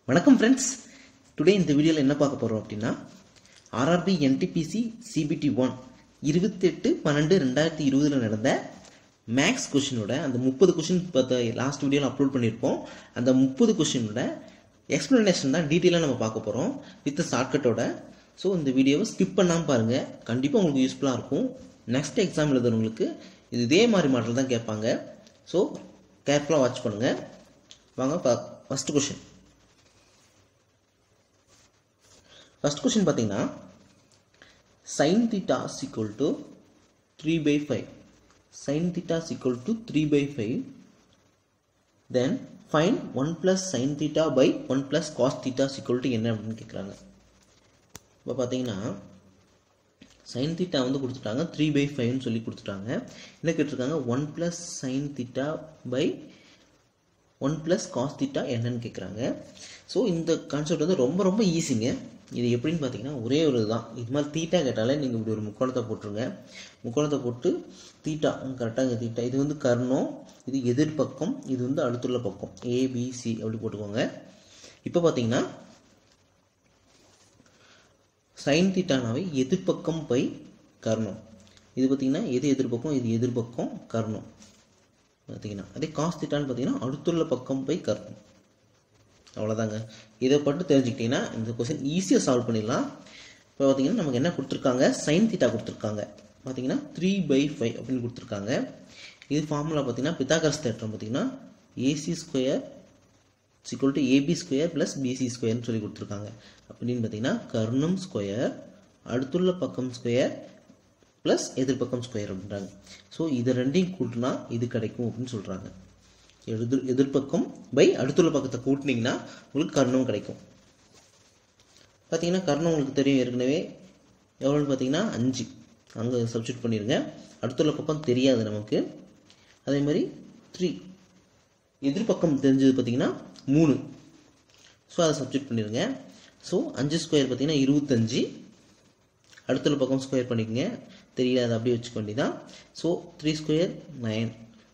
வணக்கம் friends. Today இந்த வீடியோவில் என்ன பார்க்க போகிறோம் அப்படின்னா ஆர்ஆர்பி என்டிபிசி சிபிடி 1 28/12/2020 நடந்த மேக்ஸ் கொஷினோட அந்த 30 கொஷின் பார்த்த லாஸ்ட் வீடியோவில் அப்லோட் பண்ணியிருப்போம். அந்த 30 கொஷினோட எக்ஸ்ப்ளனேஷன் தான் டீட்டெயிலாக நம்ம பார்க்க போகிறோம் வித் ஷார்ட்கட்டோட. ஸோ இந்த வீடியோவை ஸ்கிப் பண்ணாமல் பாருங்கள், கண்டிப்பாக உங்களுக்கு யூஸ்ஃபுல்லாக இருக்கும். நெக்ஸ்ட் எக்ஸாம் எழுதுறவங்களுக்கு இது இதே மாதிரி மாடல் தான் கேட்பாங்க. ஸோ கேர்ஃபுல்லாக வாட்ச் பண்ணுங்கள். வாங்க ஃபஸ்ட் கொஷின். ஃபர்ஸ்ட் கொஸ்டின் பார்த்தீங்கன்னா sin theta is equal to 3/5. sin theta is equal to 3/5. Then find 1 plus sin theta by 1 plus cos theta is equal to என்ன அப்படின்னு கேட்குறாங்க. இப்போ பார்த்தீங்கன்னா sin theta வந்து கொடுத்துட்டாங்க 3/5ன்னு சொல்லி கொடுத்துட்டாங்க. என்ன கேட்டிருக்காங்க 1 plus sin theta by 1 plus cos theta என்னன்னு கேட்குறாங்க. ஸோ இந்த கான்செப்ட் வந்து ரொம்ப ரொம்ப ஈஸிங்க. இது எப்படின்னு பார்த்தீங்கன்னா ஒரே ஒரு இதுதான். இது மாதிரி தீட்டா கேட்டாலே நீங்கள் இப்படி ஒரு முக்கோணத்தை போட்டுருங்க. முக்கோணத்தை போட்டு தீட்டா கரெக்டாக தீட்டா இது வந்து கர்ணம், இது எதிர்பக்கம், இது வந்து அடுத்துள்ள பக்கம் ஏபிசி அப்படி போட்டுக்கோங்க. இப்போ பார்த்தீங்கன்னா சைன் தீட்டானாவே எதிர்பக்கம் பை கர்ணம். இது பார்த்தீங்கன்னா எது எதிர்பக்கம், இது எதிர்பக்கம் கர்ணம் பார்த்தீங்கன்னா. அதே காஸ் தீட்டான்னு பார்த்தீங்கன்னா அடுத்துள்ள பக்கம் பை கர்ணம். அவ்வளோதாங்க. இதை பட்டு தெரிஞ்சுக்கிட்டீங்கன்னா இந்த கொஸ்டின் ஈஸியாக சால்வ் பண்ணிடலாம். இப்போ பார்த்தீங்கன்னா நமக்கு என்ன கொடுத்துருக்காங்க, சைன் தீட்டா கொடுத்துருக்காங்க. பார்த்தீங்கன்னா 3/5 அப்படின்னு கொடுத்துருக்காங்க. இது ஃபார்முலா பார்த்தீங்கன்னா பித்தாகரஸ் தேற்றம் பார்த்தீங்கன்னா AC² = AB² + BC² சொல்லி கொடுத்துருக்காங்க. அப்படின்னு பார்த்தீங்கன்னா கர்ணம் ஸ்கொயர் அடுத்துள்ள பக்கம் ஸ்கொயர் ப்ளஸ் எதிர்பக்கம் ஸ்கொயர் அப்படின்றாங்க. ஸோ இதை ரெண்டையும் கூட்டினா இது கிடைக்கும் அப்படின்னு சொல்கிறாங்க. எதிர்பக்கம் பை அடுத்துள்ள பக்கத்தை கூட்டினீங்கன்னா உங்களுக்கு கர்ணம் கிடைக்கும். பார்த்தீங்கன்னா கர்ணம் உங்களுக்கு தெரியும் ஏற்கனவே எவ்வளோன்னு பார்த்தீங்கன்னா 5. அங்கே சப்ஸ்டியூட் பண்ணிடுங்க. அடுத்துள்ள பக்கம் தெரியாது நமக்கு. அதே மாதிரி 3 எதிர்பக்கம் தெரிஞ்சது பார்த்தீங்கன்னா 3. ஸோ அதை சப்ஸ்டியூட் பண்ணிடுங்க. ஸோ 5² பார்த்தீங்கன்னா 25. அடுத்துள்ள பக்கம் ஸ்கொயர் பண்ணிக்கோங்க, தெரியல அதை அப்படியே வச்சுக்க வேண்டியதான். ஸோ 3² 9.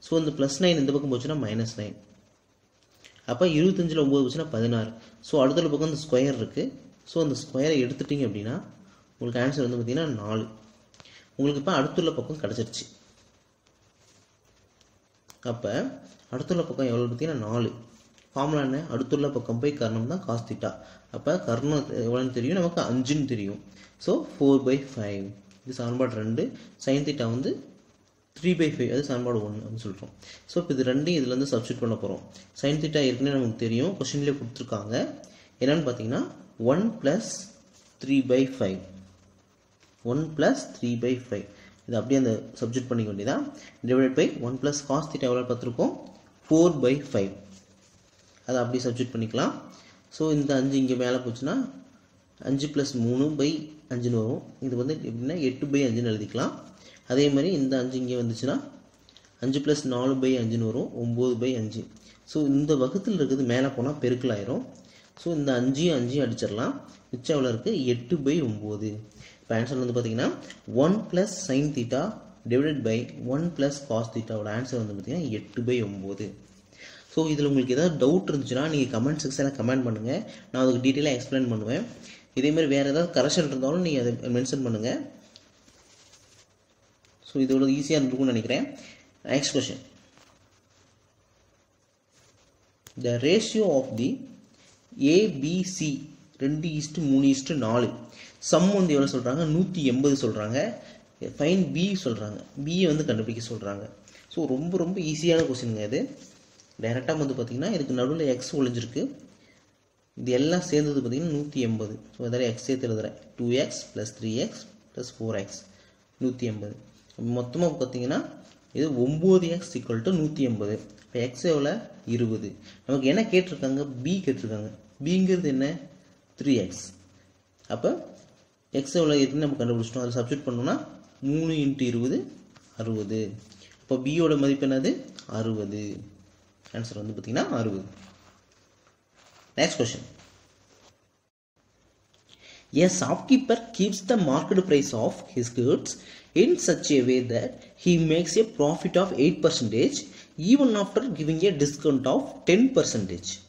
ஸோ இந்த +9 இந்த பக்கம் போச்சுன்னா -9. அப்போ 25ல் 9 போச்சுன்னா 16. ஸோ அடுத்த பக்கம் இந்த ஸ்கொயர் இருக்குது. ஸோ அந்த ஸ்கொயரை எடுத்துட்டிங்க அப்படின்னா உங்களுக்கு ஆன்சர் வந்து பார்த்தீங்கன்னா 4. உங்களுக்கு இப்போ அடுத்துள்ள பக்கம் கிடச்சிருச்சு. அப்போ அடுத்துள்ள பக்கம் எவ்வளோ பார்த்தீங்கன்னா 4. ஃபார்முலா என்ன, அடுத்துள்ள பக்கம் போய் கர்ணம் தான் காஸ் தீட்டா. அப்போ கர்ணம் எவ்வளோன்னு தெரியும் நமக்கு 5ன்னு தெரியும். ஸோ 4/5 இது சமன்பாடு 2. சைன் தீட்டா வந்து 3/5 அது சமன்பாடு 1 அப்படின்னு சொல்கிறோம். ஸோ இப்போ இது ரெண்டையும் இதுலேருந்து சப்ஸ்டியூட் பண்ண போகிறோம். சைன் தீட்டா ஏற்கனவே நமக்கு தெரியும், கொஸ்டின்லேயே கொடுத்துருக்காங்க. என்னென்னு பார்த்தீங்கன்னா 1 + 3/5 1 + 3/5 இது அப்படியே அந்த சப்ஸ்டியூட் பண்ணிக்க வேண்டியதான். டிவைட் பை 1 + cos θ எவ்வளோ பார்த்துருக்கோம் 4/5 அதை அப்படியே சப்ஸ்டியூட் பண்ணிக்கலாம். ஸோ இந்த 5 இங்கே மேலே போச்சுன்னா 5 + 3/5ன்னு வரும். இது வந்து எப்படின்னா 8/5ன்னு எழுதிக்கலாம். அதே மாதிரி இந்த 5 இங்கே வந்துச்சுன்னா 5 + 4/5ன்னு வரும் 9/5. ஸோ இந்த வகுத்தில் இருக்கிறது மேலே போனால் பெருக்கல் ஆயிரும். ஸோ இந்த 5 அடிச்சிடலாம். மிச்சம் எவ்வளோ இருக்குது 8/9. இப்போ ஆன்சர் வந்து பார்த்தீங்கன்னா 1 + sin θ / 1 + cos θ ஆன்சர் வந்து பார்த்தீங்கன்னா 8/9. ஸோ இதில் உங்களுக்கு ஏதாவது டவுட் இருந்துச்சுன்னா நீங்கள் கமெண்ட் செக்ஷனில் கமெண்ட் பண்ணுங்கள், நான் அதுக்கு டீட்டெயிலாக எக்ஸ்பிளைன் பண்ணுவேன். இதேமாதிரி வேறு ஏதாவது கரெக்ஷன் இருந்தாலும் நீங்கள் அதை மென்ஷன் பண்ணுங்கள். ஸோ இதோட ஈஸியாக இருந்துக்கும்னு நினைக்கிறேன். Next question. The ratio of the ABC 2:3:4 sum வந்து எவ்வளோ சொல்கிறாங்க 180 சொல்கிறாங்க. ஃபைன் பி சொல்கிறாங்க. பியை வந்து கண்டுபிடிக்க சொல்கிறாங்க. ஸோ ரொம்ப ரொம்ப ஈஸியான கொஸ்டினுங்க இது. டைரெக்டாக வந்து பார்த்திங்கன்னா இதுக்கு நடுவில் எக்ஸ் ஒழிஞ்சிருக்கு. இது எல்லாம் சேர்ந்தது பார்த்திங்கன்னா 180. ஸோ அதாவது எக்ஸ் சேர்த்து எழுதுகிறேன் 2x + 3x + 4x 180. மொத்தமாக பார்த்தீங்கன்னா இது 9x = 180. இப்போ எக்ஸ் எவ்வளோ 20. நமக்கு என்ன கேட்டிருக்காங்க பி கேட்டிருக்காங்க. பிங்கிறது என்ன 3x. அப்போ எக்ஸ் எவ்வளோ இருக்குன்னு நம்ம கண்டுபிடிச்சிட்டோம். அதில் சப்ஸ்டியூட் பண்ணோம்னா 3 × 20 60. இப்போ பியோட மதிப்பு என்னது 60. ஆன்சர் வந்து பார்த்தீங்கன்னா 60. Next question. A shopkeeper keeps the market price of his goods in such a way that he makes a profit of 8% even after giving a discount of 10%.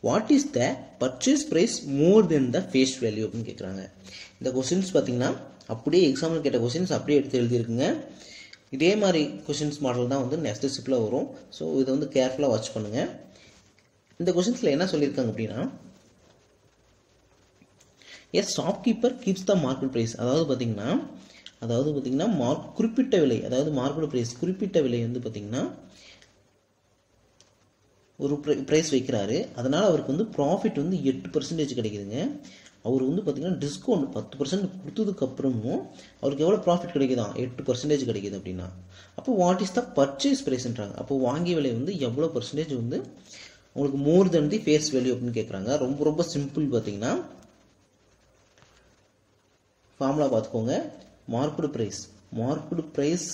What is the purchase price more than the face value அப்படின்னு கேட்குறாங்க. இந்த questions பார்த்தீங்கன்னா அப்படியே example கேட்ட questions அப்படியே எடுத்து எழுதியிருக்குங்க. இதே மாதிரி கொஸ்டின்ஸ் மாடல் தான் வந்து நெக்ஸ்ட் ஸ்டெப்பில் வரும். ஸோ இதை வந்து கேர்ஃபுல்லாக வாட்ச் பண்ணுங்கள். இந்த கொஸ்டின்ஸில் என்ன சொல்லியிருக்காங்க அப்படின்னா, as shopkeeper keeps the market price. அதாவது பார்த்தீங்கன்னா குறிப்பிட்ட விலை, அதாவது மார்க்கெட் ப்ரைஸ் குறிப்பிட்ட விலை வந்து பார்த்தீங்கன்னா ஒரு ப்ரைஸ் வைக்கிறாரு. அதனால் அவருக்கு வந்து ப்ராஃபிட் வந்து 8% கிடைக்குதுங்க. அவர் வந்து பார்த்தீங்கன்னா டிஸ்கவுண்ட் 10% கொடுத்ததுக்கப்புறமும் அவருக்கு எவ்வளோ ப்ராஃபிட் கிடைக்குதான், 8% கிடைக்குது அப்படின்னா, அப்போ வாட் இஸ் த பர்ச்சேஸ் ப்ரைஸ்ன்றாங்க. அப்போ வாங்கிய விலை வந்து எவ்வளோ பர்சன்டேஜ் வந்து உங்களுக்கு மோர் தென் தி ஃபேஸ் வேல்யூ அப்படின்னு கேட்குறாங்க. ரொம்ப ரொம்ப சிம்பிள். பார்த்தீங்கன்னா ஃபார்முலா பார்த்துக்கோங்க. Market price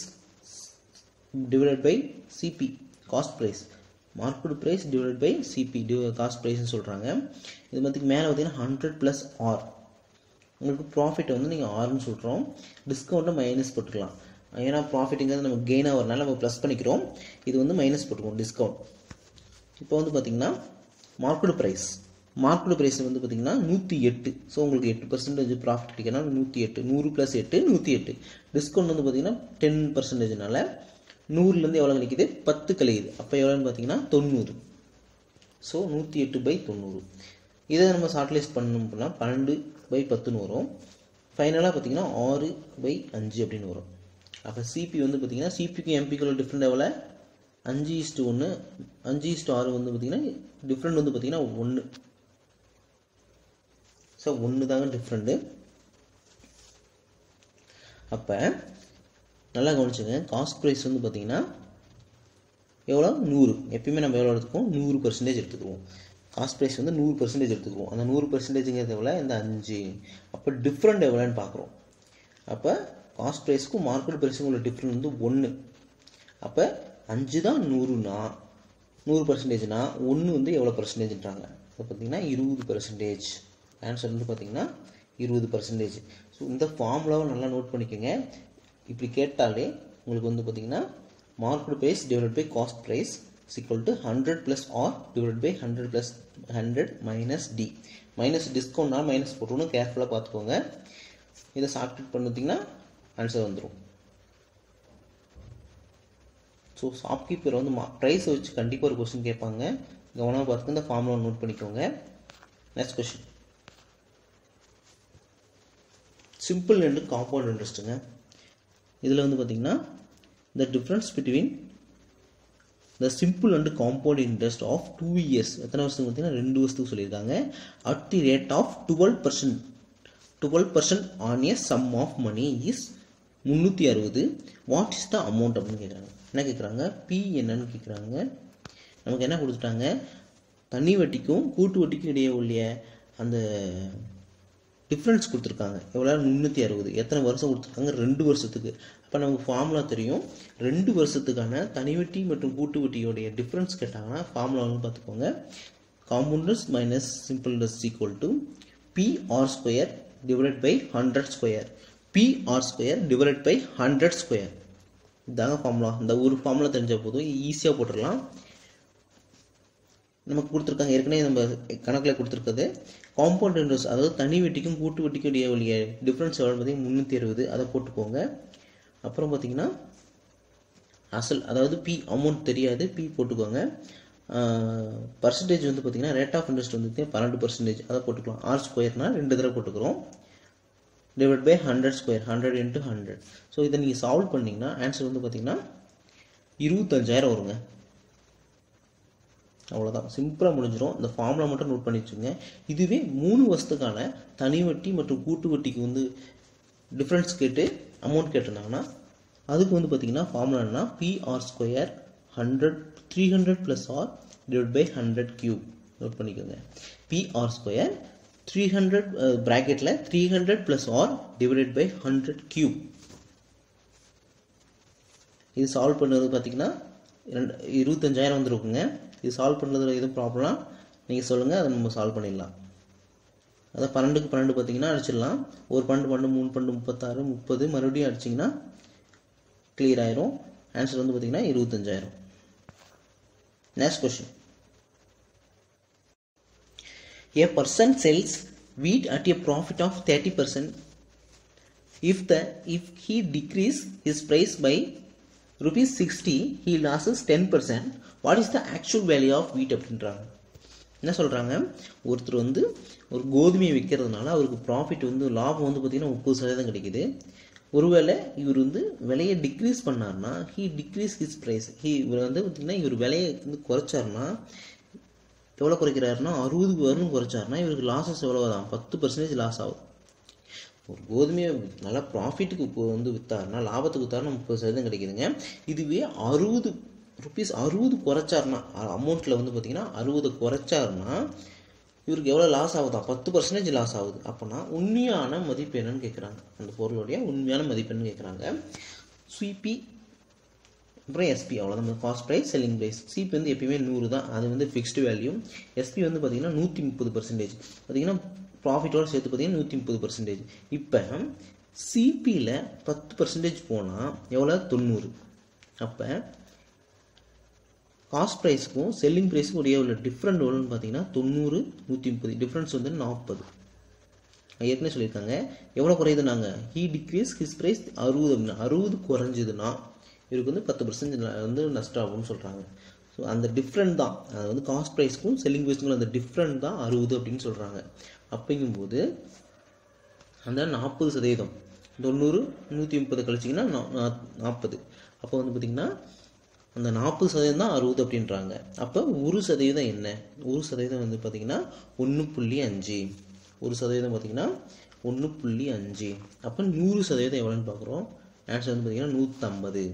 divided by CP cost price. Market price divided by CP cost ப்ரைஸ்ன்னு சொல்கிறாங்க. இது மாதிரி மேலே பார்த்தீங்கன்னா 100 + R. உங்களுக்கு ப்ராஃபிட் வந்து நீங்கள் ஆர்னு சொல்கிறோம், டிஸ்கவுண்ட்டை மைனஸ் போட்டுக்கலாம். ஏன்னா ப்ராஃபிட்டுங்கிறது நம்ம கெயினாக வரனால நம்ம ப்ளஸ் பண்ணிக்கிறோம், இது வந்து மைனஸ் போட்டுக்குவோம் டிஸ்கவுண்ட். இப்போ வந்து பார்த்தீங்கன்னா மார்க்கெட் ப்ரைஸ் வந்து பார்த்தீங்கன்னா 108. ஸோ உங்களுக்கு 8% ப்ராஃபிட் கிடைக்கணும். 108, 100 + 8 108. டிஸ்கவுண்ட் வந்து பார்த்தீங்கன்னா 10%னால 100லேருந்து எவ்வளோ கிடைக்குது, 10 கழிக்குது. அப்போ எவ்வளோன்னு பார்த்தீங்கன்னா 90. ஸோ 108/90. இதை நம்ம ஷார்ட்லிஸ்ட் பண்ணணும் அப்படின்னா 12/10ன்னு வரும். ஃபைனலாக பார்த்தீங்கன்னா 6/5 அப்படின்னு வரும். அப்போ சிபி வந்து பார்த்தீங்கன்னா சிபிக்கு எம்பிக்குள்ள டிஃப்ரெண்ட் எவ்வளோ, 5:1. 5:6 வந்து பார்த்தீங்கன்னா டிஃப்ரெண்ட் வந்து பார்த்தீங்கன்னா 1. ஸோ 1 தாங்க டிஃப்ரெண்ட்டு. அப்போ நல்லா கவனிச்சுங்க. காஸ்ட் ப்ரைஸ் வந்து பார்த்தீங்கன்னா எவ்வளோ, 100. எப்பயுமே நம்ம எவ்வளோ எடுத்துக்குவோம், 100% எடுத்துக்குவோம். காஸ்ட் ப்ரைஸ் வந்து 100% எடுத்துக்குவோம். அந்த 100%ங்கிறது எவ்வளோ, இந்த 5. அப்போ டிஃப்ரெண்ட் எவ்வளோன்னு பார்க்குறோம். அப்போ காஸ்ட் ப்ரைஸுக்கும் மார்க்கெட் ப்ரைஸுக்கும் உள்ள டிஃப்ரெண்ட் வந்து 1. அப்போ 5 தான் 100னா 100%னா 1 வந்து எவ்வளோ பர்சன்டேஜ்ன்றாங்க. இப்போ பார்த்தீங்கன்னா 20%. ஆன்சர் வந்து பார்த்தீங்கன்னா 20%. ஸோ இந்த ஃபார்முலாவை நல்லா நோட் பண்ணிக்கோங்க. இப்படி கேட்டாலே உங்களுக்கு வந்து பார்த்தீங்கன்னா market price divided by cost price equal to 100 + R divided by 100 + 100 minus D. Minus டிஸ்கவுண்ட்னா மைனஸ் போட்டுக்கணும், கேர்ஃபுல்லாக பார்த்துக்கோங்க. இதை சாப்டிட் பண்ணிட்டீங்கன்னா ஆன்சர் வந்துடும். ஸோ ஷாப்கீப்பர் வந்து ப்ரைஸை வச்சு கண்டிப்பாக ஒரு கொஸ்டின் கேட்பாங்க. கவனமாக பார்த்துக்க, இந்த ஃபார்முலா நோட் பண்ணிக்கோங்க. Next question, simple and compound இன்ட்ரெஸ்ட்டுங்க. இதில் வந்து பார்த்தீங்கன்னா the difference between the simple and compound interest of 2 years எத்தனை வருஷத்துக்கு பார்த்தீங்கன்னா 2 வருஷத்துக்கு சொல்லியிருக்காங்க. at the rate of 12% on a sum of money is 360. what is the amount அப்படின்னு கேட்குறாங்க. என்ன கேட்குறாங்க, பி என்னன்னு கேட்குறாங்க. நமக்கு என்ன கொடுத்துட்டாங்க, தனி வட்டிக்கும் கூட்டு வட்டிக்கும் இடையே உள்ள அந்த டிஃப்ரென்ஸ் கொடுத்துருக்காங்க. எவ்வளோ, 360. எத்தனை வருஷம் கொடுத்துருக்காங்க, 2 வருஷத்துக்கு. அப்போ நமக்கு ஃபார்முலா தெரியும். 2 வருஷத்துக்கான தனி வட்டி மற்றும் கூட்டு வட்டியோடைய டிஃப்ரென்ஸ் கேட்டாங்கன்னா ஃபார்முலா வந்து பார்த்துக்கோங்க. Compound interest minus simple interest equal to PR² divided by 100². PR² divided by 100². இதாங்க ஃபார்முலா. இந்த ஒரு ஃபார்முலா தெரிஞ்சால் போதும், ஈஸியாக போட்டுடலாம். நமக்கு கொடுத்துருக்காங்க ஏற்கனவே நம்ம கணக்கில் கொடுத்துருக்குது. காம்பவுண்ட் இன்ட்ரெஸ்ட் அதாவது தனி வட்டிக்கும் கூட்டு வட்டிக்கும் இடையே உள்ள டிஃப்ரென்ஸ் எவ்வளோ பார்த்தீங்கன்னா 360. அதை போட்டுக்கோங்க. அப்புறம் பார்த்தீங்கன்னா அசல் அதாவது பி அமௌண்ட் தெரியாது, பி போட்டுக்கோங்க. பர்சன்டேஜ் வந்து பார்த்தீங்கன்னா ரேட் ஆஃப் இன்ட்ரெஸ்ட் வந்து 12%. அதை போட்டுக்கலாம். R² 2 தடவை போட்டுக்கிறோம். Divide by 100², 100 × 100. ஸோ இதை நீங்கள் சால்வ் பண்ணிங்கன்னா ஆன்சர் வந்து பார்த்தீங்கன்னா 25,000 வருங்க. அவ்வளோதான், சிம்பிளாக முடிஞ்சிடும். இந்த ஃபார்முலா மட்டும் நோட் பண்ணி வச்சுங்க. இதுவே 3 வருஷத்துக்கான தனி வட்டி மற்றும் கூட்டு வட்டிக்கு வந்து டிஃப்ரென்ஸ் கேட்டு அமௌண்ட் கேட்டிருந்தாங்கன்னா அதுக்கு வந்து பார்த்தீங்கன்னா ஃபார்முலா என்ன, PR² 300 + R divide by 100³ note பண்ணிக்கோங்க. PR² 300 ப்ராக்கெட்டில் 300 + R டிவைடட் பை 100³. இது சால்வ் பண்ணது பார்த்தீங்கன்னா 25,000 வந்துருக்குங்க. இது சால்வ் பண்ணுறதுல எதுவும் ப்ராப்ளம் நீங்கள் சொல்லுங்கள், அதை நம்ம சால்வ் பண்ணிடலாம். அதான் 12க்கு 12 பார்த்தீங்கன்னா அடிச்சிடலாம். ஒரு 12 3 36 30 மறுபடியும் அடிச்சிங்கன்னா கிளியர் ஆயிரும். ஆன்சர் வந்து பார்த்தீங்கன்னா 25,000. Next question, A person sells wheat at a profit of 30%. If he decrease his price by rupees 60, he loses 10%. What is the actual value of wheat அப்படின்றாங்க. என்ன சொல்கிறாங்க, ஒருத்தர் வந்து ஒரு கோதுமையை விற்கிறதுனால அவருக்கு ப்ராஃபிட் வந்து லாபம் வந்து பார்த்திங்கன்னா 30% கிடைக்குது. ஒருவேளை இவர் வந்து விலையை டிக்ரீஸ் பண்ணார்னா ஹீ டிக்ரீஸ் ஹிஸ் ப்ரைஸ், இவர் வந்து பார்த்திங்கன்னா இவர் விலையை வந்து குறைச்சார்னா எவ்வளோ குறைக்கிறாருன்னா 60 குறைச்சார்னா இவருக்கு லாஸஸ் எவ்வளோ தான் 10% லாஸ் ஆகும். ஒரு கோதுமையை நல்லா ப்ராஃபிட்டுக்கு வந்து விற்றாருனா லாபத்துக்கு விற்றாருன்னா 30% கிடைக்குதுங்க. இதுவே 60 ருபீஸ் 60 குறைச்சார்னா அமௌண்ட்டில் வந்து பார்த்திங்கன்னா 60 குறைச்சார்னா இவருக்கு எவ்வளோ லாஸ் ஆகுதா 10% லாஸ் ஆகுது. அப்போனா உண்மையான மதிப்பு என்னன்னு கேட்குறாங்க, அந்த பொருளுடைய உண்மையான மதிப்பு என்னன்னு கேட்குறாங்க. சிபி அப்புறம் எஸ்பி அவ்வளோதான், cost price selling price. CP வந்து எப்பயுமே 100 தான், அது வந்து ஃபிக்ஸ்டு வேல்யூ. எஸ்பி வந்து பார்த்திங்கன்னா 130%. பார்த்திங்கன்னா ப்ராஃபிட்டோடு சேர்த்து பார்த்திங்கன்னா 130%. இப்போ சிபியில் 10% போனால் எவ்வளோ 90. அப்போ காஸ்ட் ப்ரைஸுக்கும் செல்லிங் ப்ரைஸுக்கும் உடைய உள்ள டிஃப்ரெண்ட் எவ்வளோன்னு பார்த்தீங்கன்னா 90 130, டிஃப்ரென்ஸ் வந்து 40. ஏற்கனவே சொல்லியிருக்காங்க எவ்வளோ குறையுதுனாங்க, ஹீ டிக்ரீஸ் ஹிஸ் ப்ரைஸ் 60 அப்படின்னா 60 குறைஞ்சிதுன்னா இவருக்கு வந்து 10% வந்து நஷ்டம் ஆகும்னு சொல்கிறாங்க. ஸோ அந்த டிஃப்ரெண்ட் தான், அது வந்து காஸ்ட் ப்ரைஸுக்கும் செல்லிங் ப்ரைஸுக்கும் அந்த டிஃப்ரெண்ட் தான் 60 அப்படின்னு சொல்கிறாங்க. அப்படிங்கும்போது அந்த 40%, 90 130 கழிச்சிங்கன்னா 40. அப்போ வந்து பார்த்திங்கன்னா அந்த 40% தான் 60 அப்படின்றாங்க. அப்போ 1% என்ன, 1% வந்து பார்த்திங்கன்னா 1.5. 1% பார்த்திங்கன்னா 1.5. அப்போ 100% எவ்வளோன்னு பார்க்குறோம், ஆன்சர் வந்து பார்த்திங்கன்னா 150.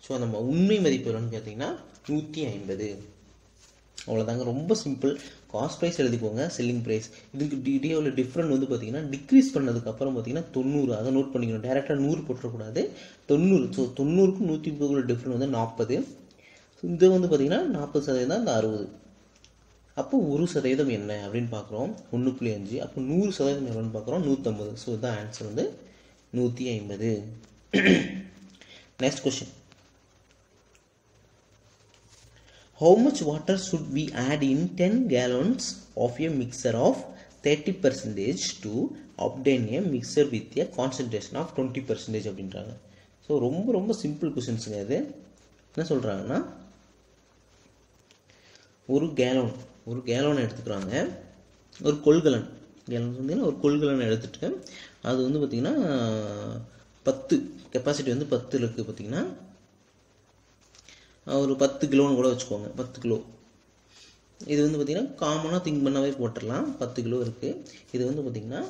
ஸோ நம்ம உண்மை மதிப்பு எவ்வளோன்னு பார்த்தீங்கன்னா 150. அவ்வளோதாங்க, ரொம்ப சிம்பிள். காஸ்ட் ப்ரைஸ் எழுதிக்கோங்க, செல்லிங் ப்ரைஸ். இதுக்கு டிடியோட டிஃப்ரெண்ட் வந்து பார்த்தீங்கன்னா டிக்ரீஸ் பண்ணதுக்கப்புறம் பார்த்தீங்கன்னா 90, அதை நோட் பண்ணிக்கணும். டேரெக்டாக 100 போட்டுறக்கூடாது, 90. ஸோ 90க்கும் 130 டிஃப்ரெண்ட் வந்து 40. ஸோ இது வந்து பார்த்தீங்கன்னா 40% தான் இந்த 60. அப்போ 1% என்ன அப்படின்னு பார்க்குறோம் 1.5. அப்போ 100% எவ்வளோன்னு பார்க்குறோம் 150. ஸோ இதுதான் ஆன்சர் வந்து 150. Next question. How much water should we add in 10 gallons of a mixture of 30% to obtain a mixture with a concentration of 20% அப்படின்றாங்க. ஸோ ரொம்ப ரொம்ப சிம்பிள் கொஸ்டின்ஸுங்க இது. என்ன சொல்கிறாங்கன்னா ஒரு கேலன் எடுத்துக்கிறாங்க, ஒரு கொள்கலன். கேலன் பார்த்தீங்கன்னா ஒரு கொள்கலன் எடுத்துகிட்டு அது வந்து பார்த்திங்கன்னா 10 கெப்பாசிட்டி வந்து 10 இருக்குது. பார்த்திங்கன்னா ஒரு 10 கிலோன்னு கூட வச்சுக்கோங்க, 10 கிலோ. இது வந்து பார்த்திங்கன்னா காமனாக திங்க் பண்ணாவே போட்டுடலாம். 10 கிலோ இருக்குது. இது வந்து பார்த்திங்கன்னா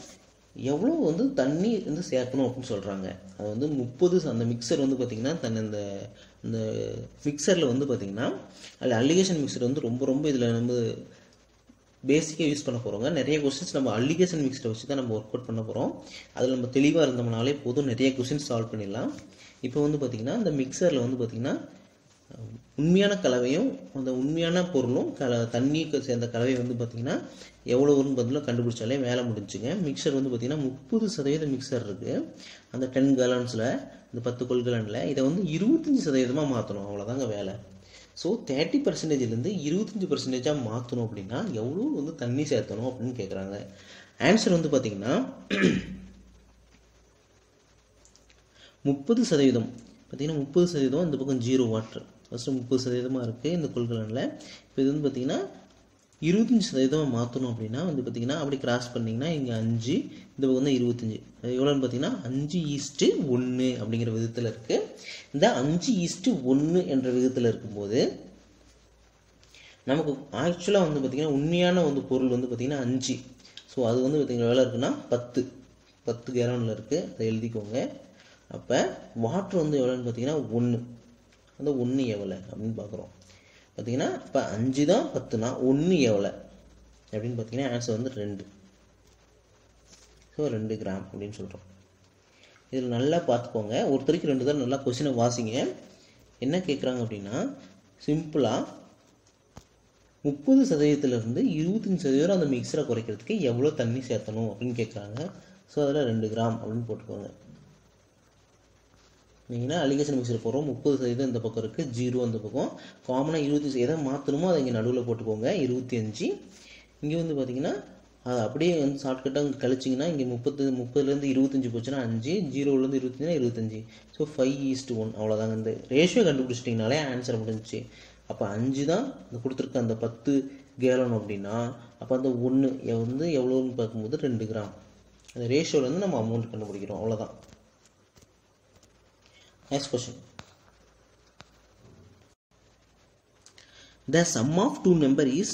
எவ்வளோ வந்து தண்ணி வந்து சேர்க்கணும் அப்படின்னு சொல்கிறாங்க. அது வந்து 30, அந்த மிக்சர் வந்து பார்த்திங்கன்னா இந்த மிக்சரில் வந்து பார்த்திங்கன்னா அதில் அலிகேஷன் மிக்சர் வந்து ரொம்ப ரொம்ப இதில் நம்ம பேசிக்காக யூஸ் பண்ண போகிறோங்க. நிறைய கொஸ்டின்ஸ் நம்ம அலிகேஷன் மிக்சரை வச்சு தான் நம்ம ஒர்க் அவுட் பண்ண போகிறோம். அதில் நம்ம தெளிவாக இருந்தோம்னாலே போதும், நிறைய கொஸ்டின்ஸ் சால்வ் பண்ணிடலாம். இப்போ வந்து பார்த்திங்கன்னா இந்த மிக்சரில் வந்து பார்த்திங்கன்னா உண்மையான கலவையும் அந்த உண்மையான பொருளும் தண்ணி சேர்ந்த கலவை வந்து பார்த்திங்கன்னா எவ்வளோன்னு பதிலாக கண்டுபிடிச்சாலே வேலை முடிஞ்சுங்க. மிக்சர் வந்து பார்த்திங்கன்னா 30% மிக்சர் இருக்குது அந்த 10 கேலன்ஸில், இந்த 10 கொள்கலனில். இதை வந்து 25% மாற்றணும், அவ்வளோதாங்க வேலை. ஸோ 30%லேருந்து 25% மாற்றணும் அப்படின்னா எவ்வளோ வந்து தண்ணி சேர்த்தணும் அப்படின்னு கேட்குறாங்க. ஆன்சர் வந்து பார்த்திங்கன்னா 30%. பார்த்திங்கன்னா 30% இந்த பக்கம் 0 வாட்டர். ஃபஸ்ட்டு 30% இருக்குது இந்த கொள்கலனில். இப்போ இது வந்து பார்த்திங்கன்னா 25% மாற்றணும் அப்படின்னா வந்து பார்த்திங்கன்னா அப்படி கிராஸ் பண்ணிங்கன்னா இங்கே 5, இந்த பக்கம் வந்து 25. அது எவ்வளோன்னு பார்த்திங்கன்னா 5:1 அப்படிங்கிற விதத்தில் இருக்குது. இந்த 5:1 என்ற விதத்தில் இருக்கும்போது நமக்கு ஆக்சுவலாக வந்து பார்த்திங்கன்னா உண்மையான வந்து பொருள் வந்து பார்த்திங்கன்னா 5. ஸோ அது வந்து பார்த்திங்கன்னா எவ்வளோ இருக்குன்னா 10 கேலனில் இருக்குது, அதை எழுதிக்கோங்க. அப்போ வாட்ரு வந்து எவ்வளோன்னு பார்த்திங்கன்னா 1. அந்த 1 எவ்வளோ அப்படின்னு பார்க்குறோம். பார்த்திங்கன்னா இப்போ 5 தான் 10னா 1 எவ்வளோ அப்படின்னு பார்த்திங்கன்னா ஆன்சர் வந்து 2. ஸோ 2 கிராம் அப்படின்னு சொல்கிறோம். இதில் நல்லா பார்த்துக்கோங்க, ஒருத்தருக்கு 2 தான் நல்லா கொஸ்டினை வாசிங்க. என்ன கேட்குறாங்க அப்படின்னா சிம்பிளாக 30%லேருந்து 25% அந்த மிக்சரை குறைக்கிறதுக்கு எவ்வளோ தண்ணி சேர்த்தணும் அப்படின்னு கேட்குறாங்க. ஸோ அதில் 2 கிராம் அப்படின்னு போட்டுக்கோங்க. நீங்கன்னா அலிகேஷன் மிக்சர் போடுறோம், 30% இந்த பக்கம் இருக்குது, 0 அந்த பக்கம். காமனாக 25 எதை மாற்றணுமோ அதை இங்கே நடுவில் போட்டுக்கோங்க. 25 இங்கே வந்து பார்த்தீங்கன்னா அது அப்படியே வந்து ஷார்ட்கட்டாக கழிச்சிங்கன்னா இங்கே 30லேருந்து 25 போச்சுன்னா 5, 0லேருந்து 25னா 25. ஸோ 5:1 அவ்வளோதாங்க. இந்த ரேஷியோ கண்டுபிடிச்சிட்டிங்கனாலே ஆன்சர் முடிஞ்சிச்சு. அப்போ 5 தான் இந்த கொடுத்துருக்க அந்த 10 கேலன் அப்படின்னா அப்போ அந்த 1 வந்து எவ்வளோன்னு பார்க்கும்போது 2 கிராம். அந்த ரேஷியோலேருந்து நம்ம அமௌண்ட் கண்டுபிடிக்கிறோம், அவ்வளோதான். Next question. The sum of two number is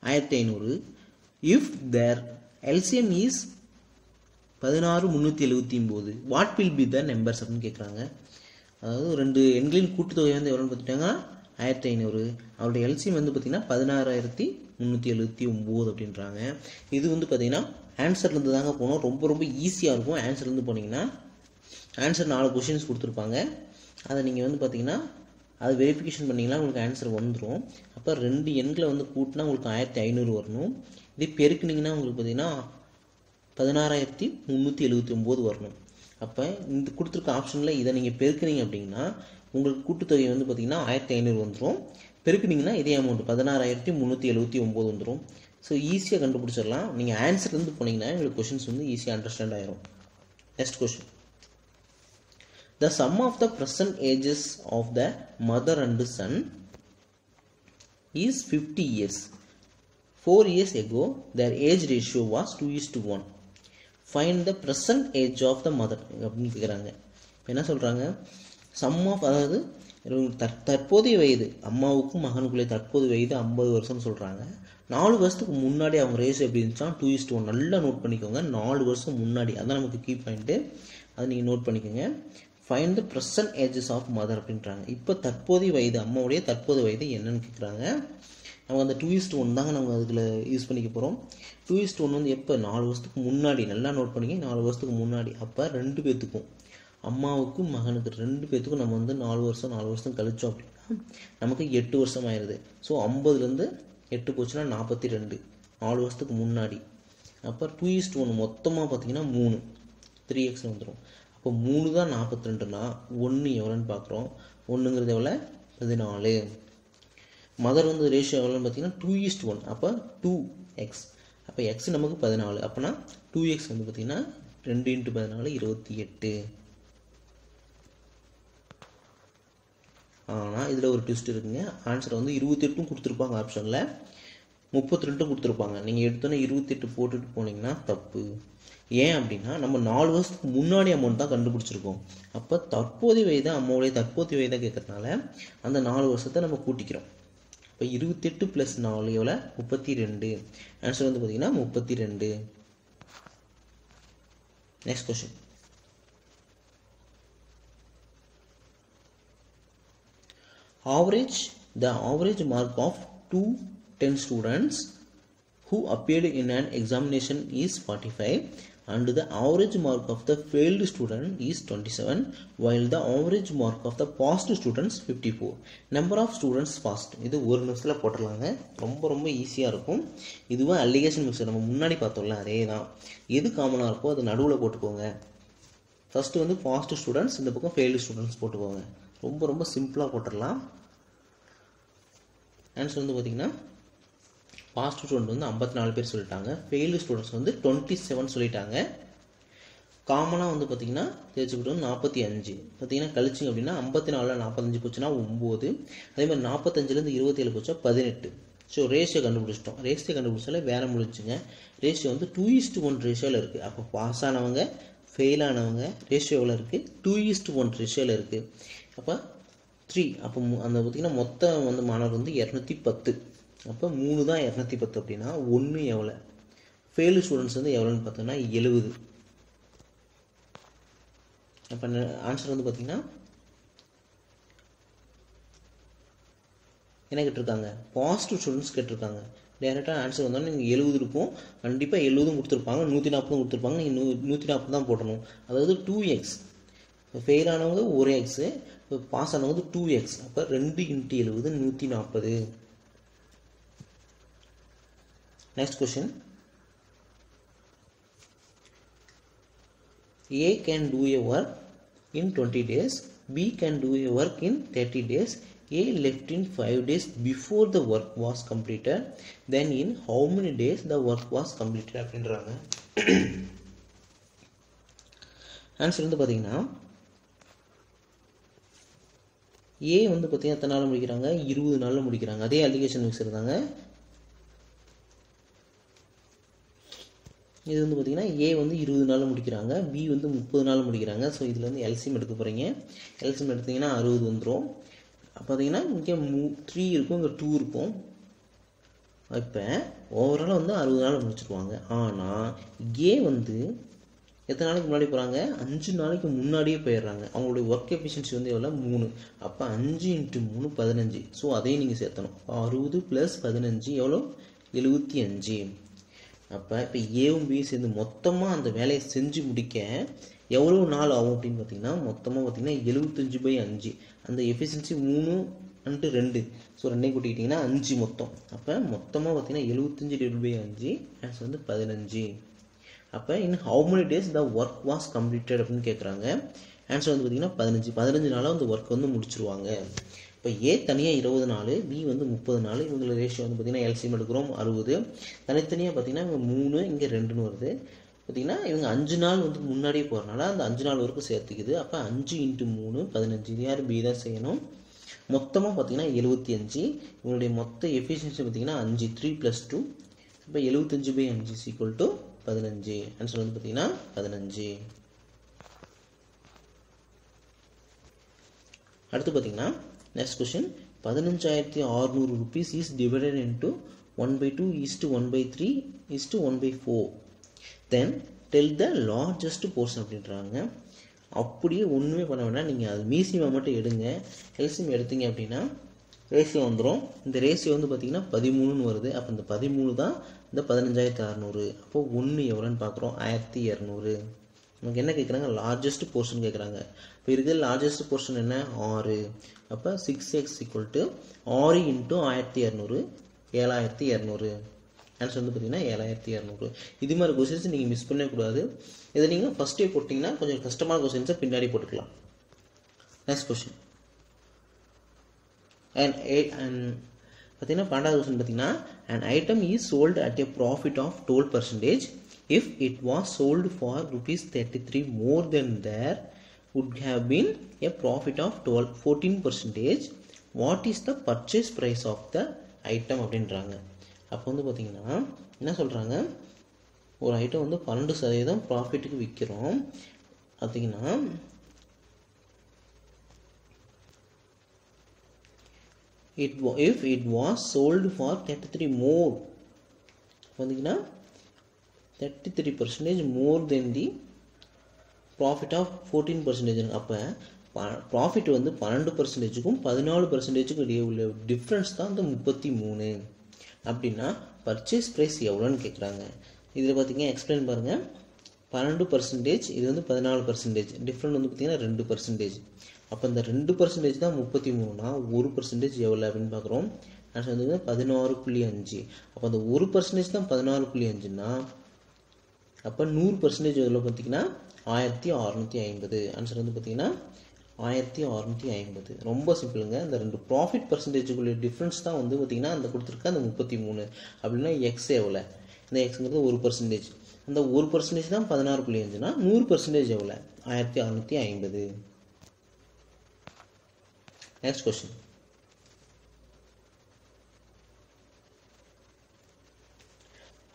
1500 if their LCM is 16379. what will be the numbers அப்படின்னு கேட்குறாங்க. அதாவது ரெண்டு எண்களின் கூட்டுத்தொகை வந்து எவ்வளோன்னு பார்த்துட்டாங்கன்னா 1500, அவருடைய எல்சிஎம் வந்து பார்த்திங்கன்னா 16379 அப்படின்றாங்க. இது வந்து பார்த்திங்கன்னா ஆன்சர்லேருந்து தாங்க போகணும். ரொம்ப ரொம்ப ஈஸியாக இருக்கும். ஆன்சர்லேருந்து போனீங்கன்னா ஆன்சர் 4 கொஷின்ஸ் கொடுத்துருப்பாங்க. அதை நீங்கள் வந்து பார்த்திங்கன்னா அது வெரிஃபிகேஷன் பண்ணிங்கன்னா உங்களுக்கு ஆன்சர் வந்துடும். அப்போ ரெண்டு எண்களை வந்து கூட்டினா உங்களுக்கு 1500 வரணும். இதே பெருக்குனிங்கன்னா உங்களுக்கு பார்த்திங்கன்னா 16379 வரணும். அப்போ இந்த கொடுத்துருக்க ஆப்ஷனில் இதை நீங்கள் பெருக்குனீங்க அப்படின்னா உங்களுக்கு கூட்டுத்தொகை வந்து பார்த்திங்கன்னா 1500 வந்துடும். பெருக்குனிங்கன்னா இதே அமௌண்ட் 16379 வந்துடும். ஸோ ஈஸியாக கண்டுபிடிச்சிடலாம். நீங்கள் ஆன்சர்லேருந்து போனீங்கன்னா உங்களுக்கு கொஷின்ஸ் வந்து ஈஸியாக அண்டர்ஸ்டாண்ட் ஆயிரும். Next question. The sum of the present ages of the mother and son is 50 years. 4 years ago, their age ratio was 2:1. Find the present age of the mother. அப்படின்னு கேட்குறாங்க. என்ன சொல்கிறாங்க? சம் ஆஃப், அதாவது தற்போதைய வயது, அம்மாவுக்கும் மகனுக்குள்ளே தற்போதைய வயது 50 வருஷம்னு சொல்கிறாங்க. 4 வருஷத்துக்கு முன்னாடி அவங்க ரேஷியோ எப்படி இருந்துச்சா 2:1. நல்லா நோட் பண்ணிக்கோங்க. 4 வருஷம் முன்னாடி, அதான் நமக்கு கீ பாயிண்ட்டு. அதை நீங்கள் நோட் பண்ணிக்கோங்க. Find the present ages of mother அப்படின்றாங்க. இப்போ தற்போதைய வயது, அம்மாவுடைய தற்போதைய வயது என்னன்னு கேட்குறாங்க. நம்ம அந்த 2:1 தாங்க நம்ம அதில் யூஸ் பண்ணிக்க போகிறோம். 2:1 வந்து எப்போ? 4 வருஷத்துக்கு முன்னாடி. நல்லா நோட் பண்ணிக்க, 4 வருஷத்துக்கு முன்னாடி. அப்போ 2 பேர்த்துக்கும், அம்மாவுக்கும் மகனுக்கு 2 பேர்த்துக்கும் நம்ம வந்து 4 வருஷம் கழிச்சோம் அப்படின்னா நமக்கு 8 வருஷம் ஆயிடுது. ஸோ 50லேருந்து 8 போச்சுன்னா 42, 4 வருஷத்துக்கு முன்னாடி. அப்போ 2:1 மொத்தமாக பார்த்தீங்கன்னா 3, 3x வந்துடும். அப்போ 3 தான் 42னா 1 எவ்வளோன்னு பார்க்குறோம். 1ங்கிறது எவ்வளோ? 14. மதர் வந்து ரேஷியோ எவ்வளோன்னு பார்த்தீங்கன்னா 2:1. அப்போ 2x. அப்போ எக்ஸ் நமக்கு 14. அப்போனா 2x வந்து பார்த்தீங்கன்னா 2 × 14 28. ஆனால் இதில் ஒரு ட்விஸ்ட் இருக்குங்க. ஆன்சர் வந்து 28 கொடுத்துருப்பாங்க ஆப்ஷனில், 32 கொடுத்துருப்பாங்க. நீங்கள் எடுத்தோன்னே 28 போட்டுட்டு போனீங்கன்னா தப்பு. ஏன் அப்படின்னா நம்ம 4 வருஷத்துக்கு முன்னாடி அமௌண்ட் தான் கண்டுபிடிச்சிருக்கோம். அப்போ தற்போதைய வயதை, அம்மாவுடைய தற்போதைய வயதை கேட்கறதுனால அந்த 4 வருஷத்தை நம்ம கூட்டிக்கிறோம். இப்போ 28 + 4 எவ்வளோ? 32. ஆன்சர் வந்து பார்த்தீங்கன்னா 32. Next question. The average mark of 210 students who appeared in an examination is 45 and the average mark of the failed student is 27 while the average mark of the passed students 54. Number of students passed. இது ஒரு நிமிஷத்தில் போட்டுடலாங்க. ரொம்ப ரொம்ப ஈஸியாக இருக்கும். இதுவும் allegation mixer நம்ம முன்னாடி பார்த்தோம்ல, அதே தான். எது காமனாக இருக்கோ அது நடுவில் போட்டுக்கோங்க. ஃபஸ்ட்டு வந்து பாஸ்ட் ஸ்டூடெண்ட்ஸ், இந்த பக்கம் ஃபெயில்டு ஸ்டூடெண்ட்ஸ் போட்டுக்கோங்க. ரொம்ப ரொம்ப சிம்பிளாக போட்டுடலாம். ஆன்சர் வந்து பார்த்திங்கன்னா பாஸ்ட் ஸ்டூடெண்ட் வந்து 54 பேர் சொல்லிட்டாங்க. ஃபெயில்டு ஸ்டூடெண்ட்ஸ் வந்து 27 சொல்லிட்டாங்க. காமனாக வந்து பார்த்திங்கன்னா தேர்ச்சிக்கிட்டோம் 45. பார்த்திங்கன்னா கழிச்சிங்க அப்படின்னா 54 45 போச்சுன்னா 9. அதே மாதிரி 45லேருந்து 27 போச்சா 18. ஸோ ரேஷியோ கண்டுபிடிச்சிட்டோம். ரேஷியோ கண்டுபிடிச்சாலே வேலை முடிச்சுங்க. ரேஷியோ வந்து 2:1 ரேஷியோவில் இருக்குது. அப்போ பாஸ் ஆனவங்க, ஃபெயில் ஆனவங்க ரேஷியோ எவ்வளோ இருக்குது? 2:1 ரேஷியோவில் இருக்குது. அப்போ 3. அப்போ அந்த பார்த்திங்கன்னா மொத்தம் வந்து மாணவர் வந்து 210. அப்போ 3 தான் 210 அப்படின்னா 1 எவ்வளோ? ஃபெயில்டு ஸ்டூடெண்ட்ஸ் வந்து எவ்வளோன்னு பார்த்தோன்னா 70. அப்போ ஆன்சர் வந்து பார்த்திங்கன்னா என்ன கேட்டிருக்காங்க? பாசிட்டிவ் ஸ்டூடெண்ட்ஸ் கேட்டிருக்காங்க. டேரெக்டாக ஆன்சர் வந்தோன்னா நீங்கள் 70 இருக்கும். கண்டிப்பாக 70 கொடுத்துருப்பாங்க, 140 கொடுத்துருப்பாங்க. நீங்கள் 140 தான் போடணும். அதாவது 2x. இப்போ ஃபெயில் ஆனவங்க 1x, இப்போ பாஸ் ஆனவங்க 2x. அப்போ 2 × 70 140. Next question. A can do a work in 20 days, B can do a work in 30 days, A left in 5 days before the work was completed, then in how many days the work was completed அப்படின்றாங்க. Answer வந்து பார்த்தீங்கன்னா ஏ வந்து பார்த்தீங்கன்னா எத்தனை நாள் முடிக்கிறாங்க, 20 நாளில் முடிக்கிறாங்க. அதே அலிகேஷன் மிக்ஸ் இருந்தாங்க. இது வந்து பார்த்தீங்கன்னா ஏ வந்து 20 நாளில் முடிக்கிறாங்க, பி வந்து 30 நாள் முடிக்கிறாங்க. ஸோ இதில் வந்து எல்சிஎம் எடுக்க போகிறீங்க. எல்சிஎம் எடுத்தீங்கன்னா 60 வந்துடும். பார்த்தீங்கன்னா இங்கே 3 இருக்கும், இங்கே 2 இருக்கும். இப்போ ஓவரால் வந்து 60 நாள் முடிச்சிருவாங்க. ஆனால் ஏ வந்து எத்தனை நாளைக்கு முன்னாடி போகிறாங்க, 5 நாளைக்கு முன்னாடியே போயிடுறாங்க. அவங்களுடைய ஒர்க் எஃபிஷியன்சி வந்து எவ்வளோ, 3. அப்போ 5 × 3 15. ஸோ அதையும் நீங்கள் சேர்த்தணும். 60 + 15 எவ்வளோ, 75. அப்போ இப்போ ஏவும் பியும் சேர்ந்து மொத்தமாக அந்த வேலையை செஞ்சு முடிக்க எவ்வளோ நாள் ஆகும் அப்படின்னு பார்த்தீங்கன்னா மொத்தமாக பார்த்தீங்கன்னா 75/5. அந்த எஃபிஷியன்சி 3 × 2. ஸோ 2 கூட்டிக்கிட்டிங்கன்னா 5 மொத்தம். அப்போ மொத்தமாக பார்த்தீங்கன்னா 75/5 ஆன்சர் வந்து 15. அப்போ in how many days the work was completed அப்படின்னு கேட்குறாங்க. ஆன்சர் வந்து பார்த்தீங்கன்னா 15 நாளாக அந்த ஒர்க் வந்து முடிச்சிருவாங்க. இப்போ ஏ தனியாக 20 நாள், பி வந்து 30 நாள். இவங்களோட ரேஷியோ வந்து பார்த்தீங்கன்னா எல்சிஎம் எடுக்கிறோம் 60. தனித்தனியாக பார்த்தீங்கன்னா இவங்க 3, இங்கே 2ன்னு வருது. பார்த்தீங்கன்னா இவங்க 5 நாள் வந்து முன்னாடியே போகிறனால அந்த 5 நாள் வரைக்கும் சேர்த்துக்குது. அப்போ 5 × 3 15. இது யார், பி தான் செய்யணும். மொத்தமாக பார்த்தீங்கன்னா 75. இவங்களுடைய மொத்த எஃபிஷியன்சி பார்த்தீங்கன்னா 5, 3 + 2. இப்போ 75/5 = 15. ஆன்சர் வந்து பார்த்தீங்கன்னா 15. அடுத்து பார்த்தீங்கன்னா next question, 15,600 rupees is divided into 1/2 = 1/3 = 1/4. Then tell the largest portion அப்படின்றாங்க. அப்படியே ஒன்றுமே பண்ண வேண்டாம், நீங்கள் அது மீசியம் மட்டும் எடுங்க. எல்சிஎம் எடுத்தீங்க அப்படின்னா ரேஷியோ வந்துடும். இந்த ரேஷியோ வந்து பார்த்தீங்கன்னா 13ன்னு வருது. அப்போ இந்த 13 தான் இந்த 15,600. அப்போ 1 எவ்வளோன்னு பார்க்குறோம், 1200. நமக்கு என்ன கேட்குறாங்க, லார்ஜஸ்ட் போர்ஷன் கேட்குறாங்க. இப்போ இருக்கிற லார்ஜஸ்ட் போர்ஷன் என்ன, 6. அப்போ 6x = 6 × 1200 7200. ஆன்சர் வந்து பார்த்தீங்கன்னா 7200. இது மாதிரி கொஸ்டின்ஸ் நீங்கள் மிஸ் பண்ணக்கூடாது. இதை நீங்கள் ஃபஸ்ட்டே போட்டிங்கன்னா கொஞ்சம் கஷ்டமான கொஸ்டின்ஸை பின்னாடி போட்டுக்கலாம். நெக்ஸ்ட் கொஸ்டின் பார்த்தீங்கன்னா 12வது கொஸ்டின் பார்த்தீங்கன்னா an item is sold at a profit of 12% if it was sold for ₹33 more than there would have been a profit of 14%. What is the purchase price of the item அப்படின்றாங்க. அப்போ வந்து பார்த்தீங்கன்னா என்ன சொல்கிறாங்க, ஒரு item வந்து 12% ப்ராஃபிட்டுக்கு விற்கிறோம். பார்த்தீங்கன்னா if it was sold for 33 more, பார்த்தீங்கன்னா 33% more than the profit of 14%. அப்போ ப்ராஃபிட் வந்து 12%க்கும் 14%க்கும் இடையே உள்ள டிஃப்ரென்ஸ் தான் இந்த 33. அப்படின்னா பர்ச்சேஸ் ப்ரைஸ் எவ்வளோன்னு கேட்குறாங்க. இதில் பார்த்தீங்கன்னா எக்ஸ்பிளைன் பாருங்கள். 12%, இது வந்து 14%. டிஃப்ரெண்ட் வந்து பார்த்தீங்கன்னா 2%. அப்போ இந்த 2% தான் 33னா 1% எவ்வளோ அப்படின்னு பார்க்குறோம். ஆன்சர் வந்து 16.5. அப்போ அந்த 1% தான் 16.5னா அப்போ 100% எவ்வளோ பார்த்தீங்கன்னா 1650. ஆன்சர் வந்து பார்த்தீங்கன்னா 1650. ரொம்ப சிம்பிளுங்க. இந்த 2 ப்ராஃபிட் பர்சன்டேஜுக்குள்ள டிஃப்ரென்ஸ் தான் வந்து பார்த்தீங்கன்னா அந்த கொடுத்துருக்க அந்த 33. அப்படின்னா எக்ஸ் எவ்வளோ, இந்த எக்ஸுங்கிறது 1%. அந்த 1% தான் 16.5னா 100% எவ்வளோ, 1650. Next question.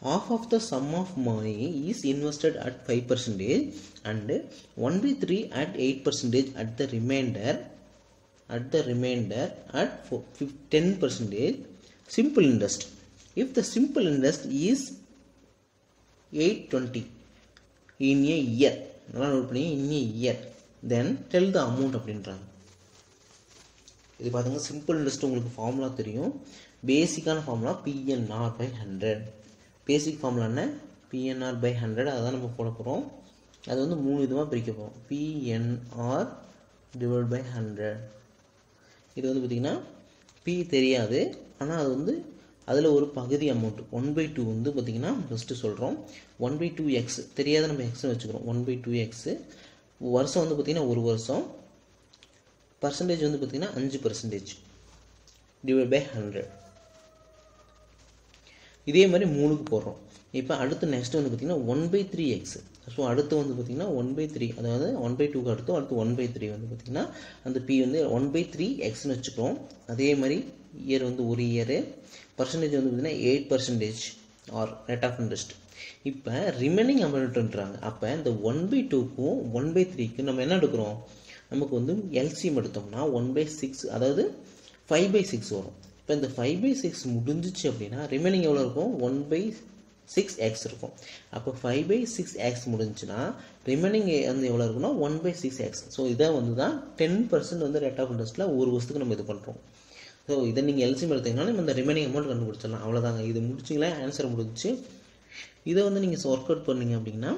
Half of the sum of money is invested at 5% and 1/3 at 8% at the remainder at 10% simple interest. If the simple interest is 820 in a year, நல்லா நோட் பண்ணி, in a year, then tell the amount அப்படின்றாங்க. இது பார்த்துங்க, simple interest உங்களுக்கு formula தெரியும். பேசிக்கான formula PNR/100. பேசிக் formula என்ன, PNR/100. அதை தான் நம்ம போட போகிறோம். அது வந்து 3 விதமாக பிரிக்க போகிறோம். PNR/100. இது வந்து பார்த்திங்கன்னா P தெரியாது, ஆனால் அது வந்து அதில் ஒரு பகுதி அமௌண்ட் 1/2 வந்து பார்த்திங்கன்னா ஃபஸ்ட்டு சொல்கிறோம். 1/2x தெரியாத நம்ம எக்ஸ்னு வச்சுக்கிறோம். 1/2x வருஷம் வந்து பார்த்திங்கன்னா 1 வருஷம். பர்சன்டேஜ் வந்து பார்த்திங்கன்னா 5%. Divide by 100. இதே மாதிரி 3க்கு போடுறோம். இப்போ அடுத்து நெக்ஸ்ட் வந்து பார்த்திங்கன்னா 1/3x. ஸோ அடுத்து வந்து பார்த்திங்கன்னா 1/3, அதாவது 1/2க்கு அடுத்து 1/3 வந்து பார்த்திங்கன்னா அந்த p வந்து 1/3xன்னு வச்சுக்கிறோம். அதே மாதிரி இயர் வந்து ஒரு இயரு, பர்சன்டேஜ் வந்து பார்த்திங்கன்னா 8% ஆர் ரேட் ஆஃப் இன்ட்ரெஸ்ட். இப்போ ரிமைனிங் அமௌண்ட்டுன்றாங்க. அப்போ இந்த 1/2க்கும் 1/3க்கு நம்ம என்ன எடுக்கிறோம், நமக்கு வந்து எல்சிஎம் எடுத்தோம்னா 1/6, அதாவது 5/6 வரும். இப்போ இந்த 5/6 முடிஞ்சிச்சு அப்படின்னா ரிமைனிங் எவ்வளோ இருக்கும், 1/6x இருக்கும். அப்போ 5/6x முடிஞ்சுன்னா ரிமைனிங் வந்து எவ்வளோ இருக்குன்னா 1/6x. ஸோ இதை வந்து தான் 10% வந்து ரேட் ஆஃப் இன்ட்ரெஸ்ட்டில் ஒரு வருஷத்துக்கு நம்ம இது பண்ணுறோம். ஸோ இதை நீங்கள் எல்சிஎம் எடுத்தீங்கன்னா நம்ம இந்த ரிமைனிங் அமௌண்ட் கண்டுபிடிச்சிடலாம். அவ்வளோதாங்க, இது முடிச்சிங்களா, ஆன்சர் முடிஞ்சிச்சு. இதை வந்து நீங்கள் ஒர்க் அவுட் பண்ணிங்க அப்படின்னா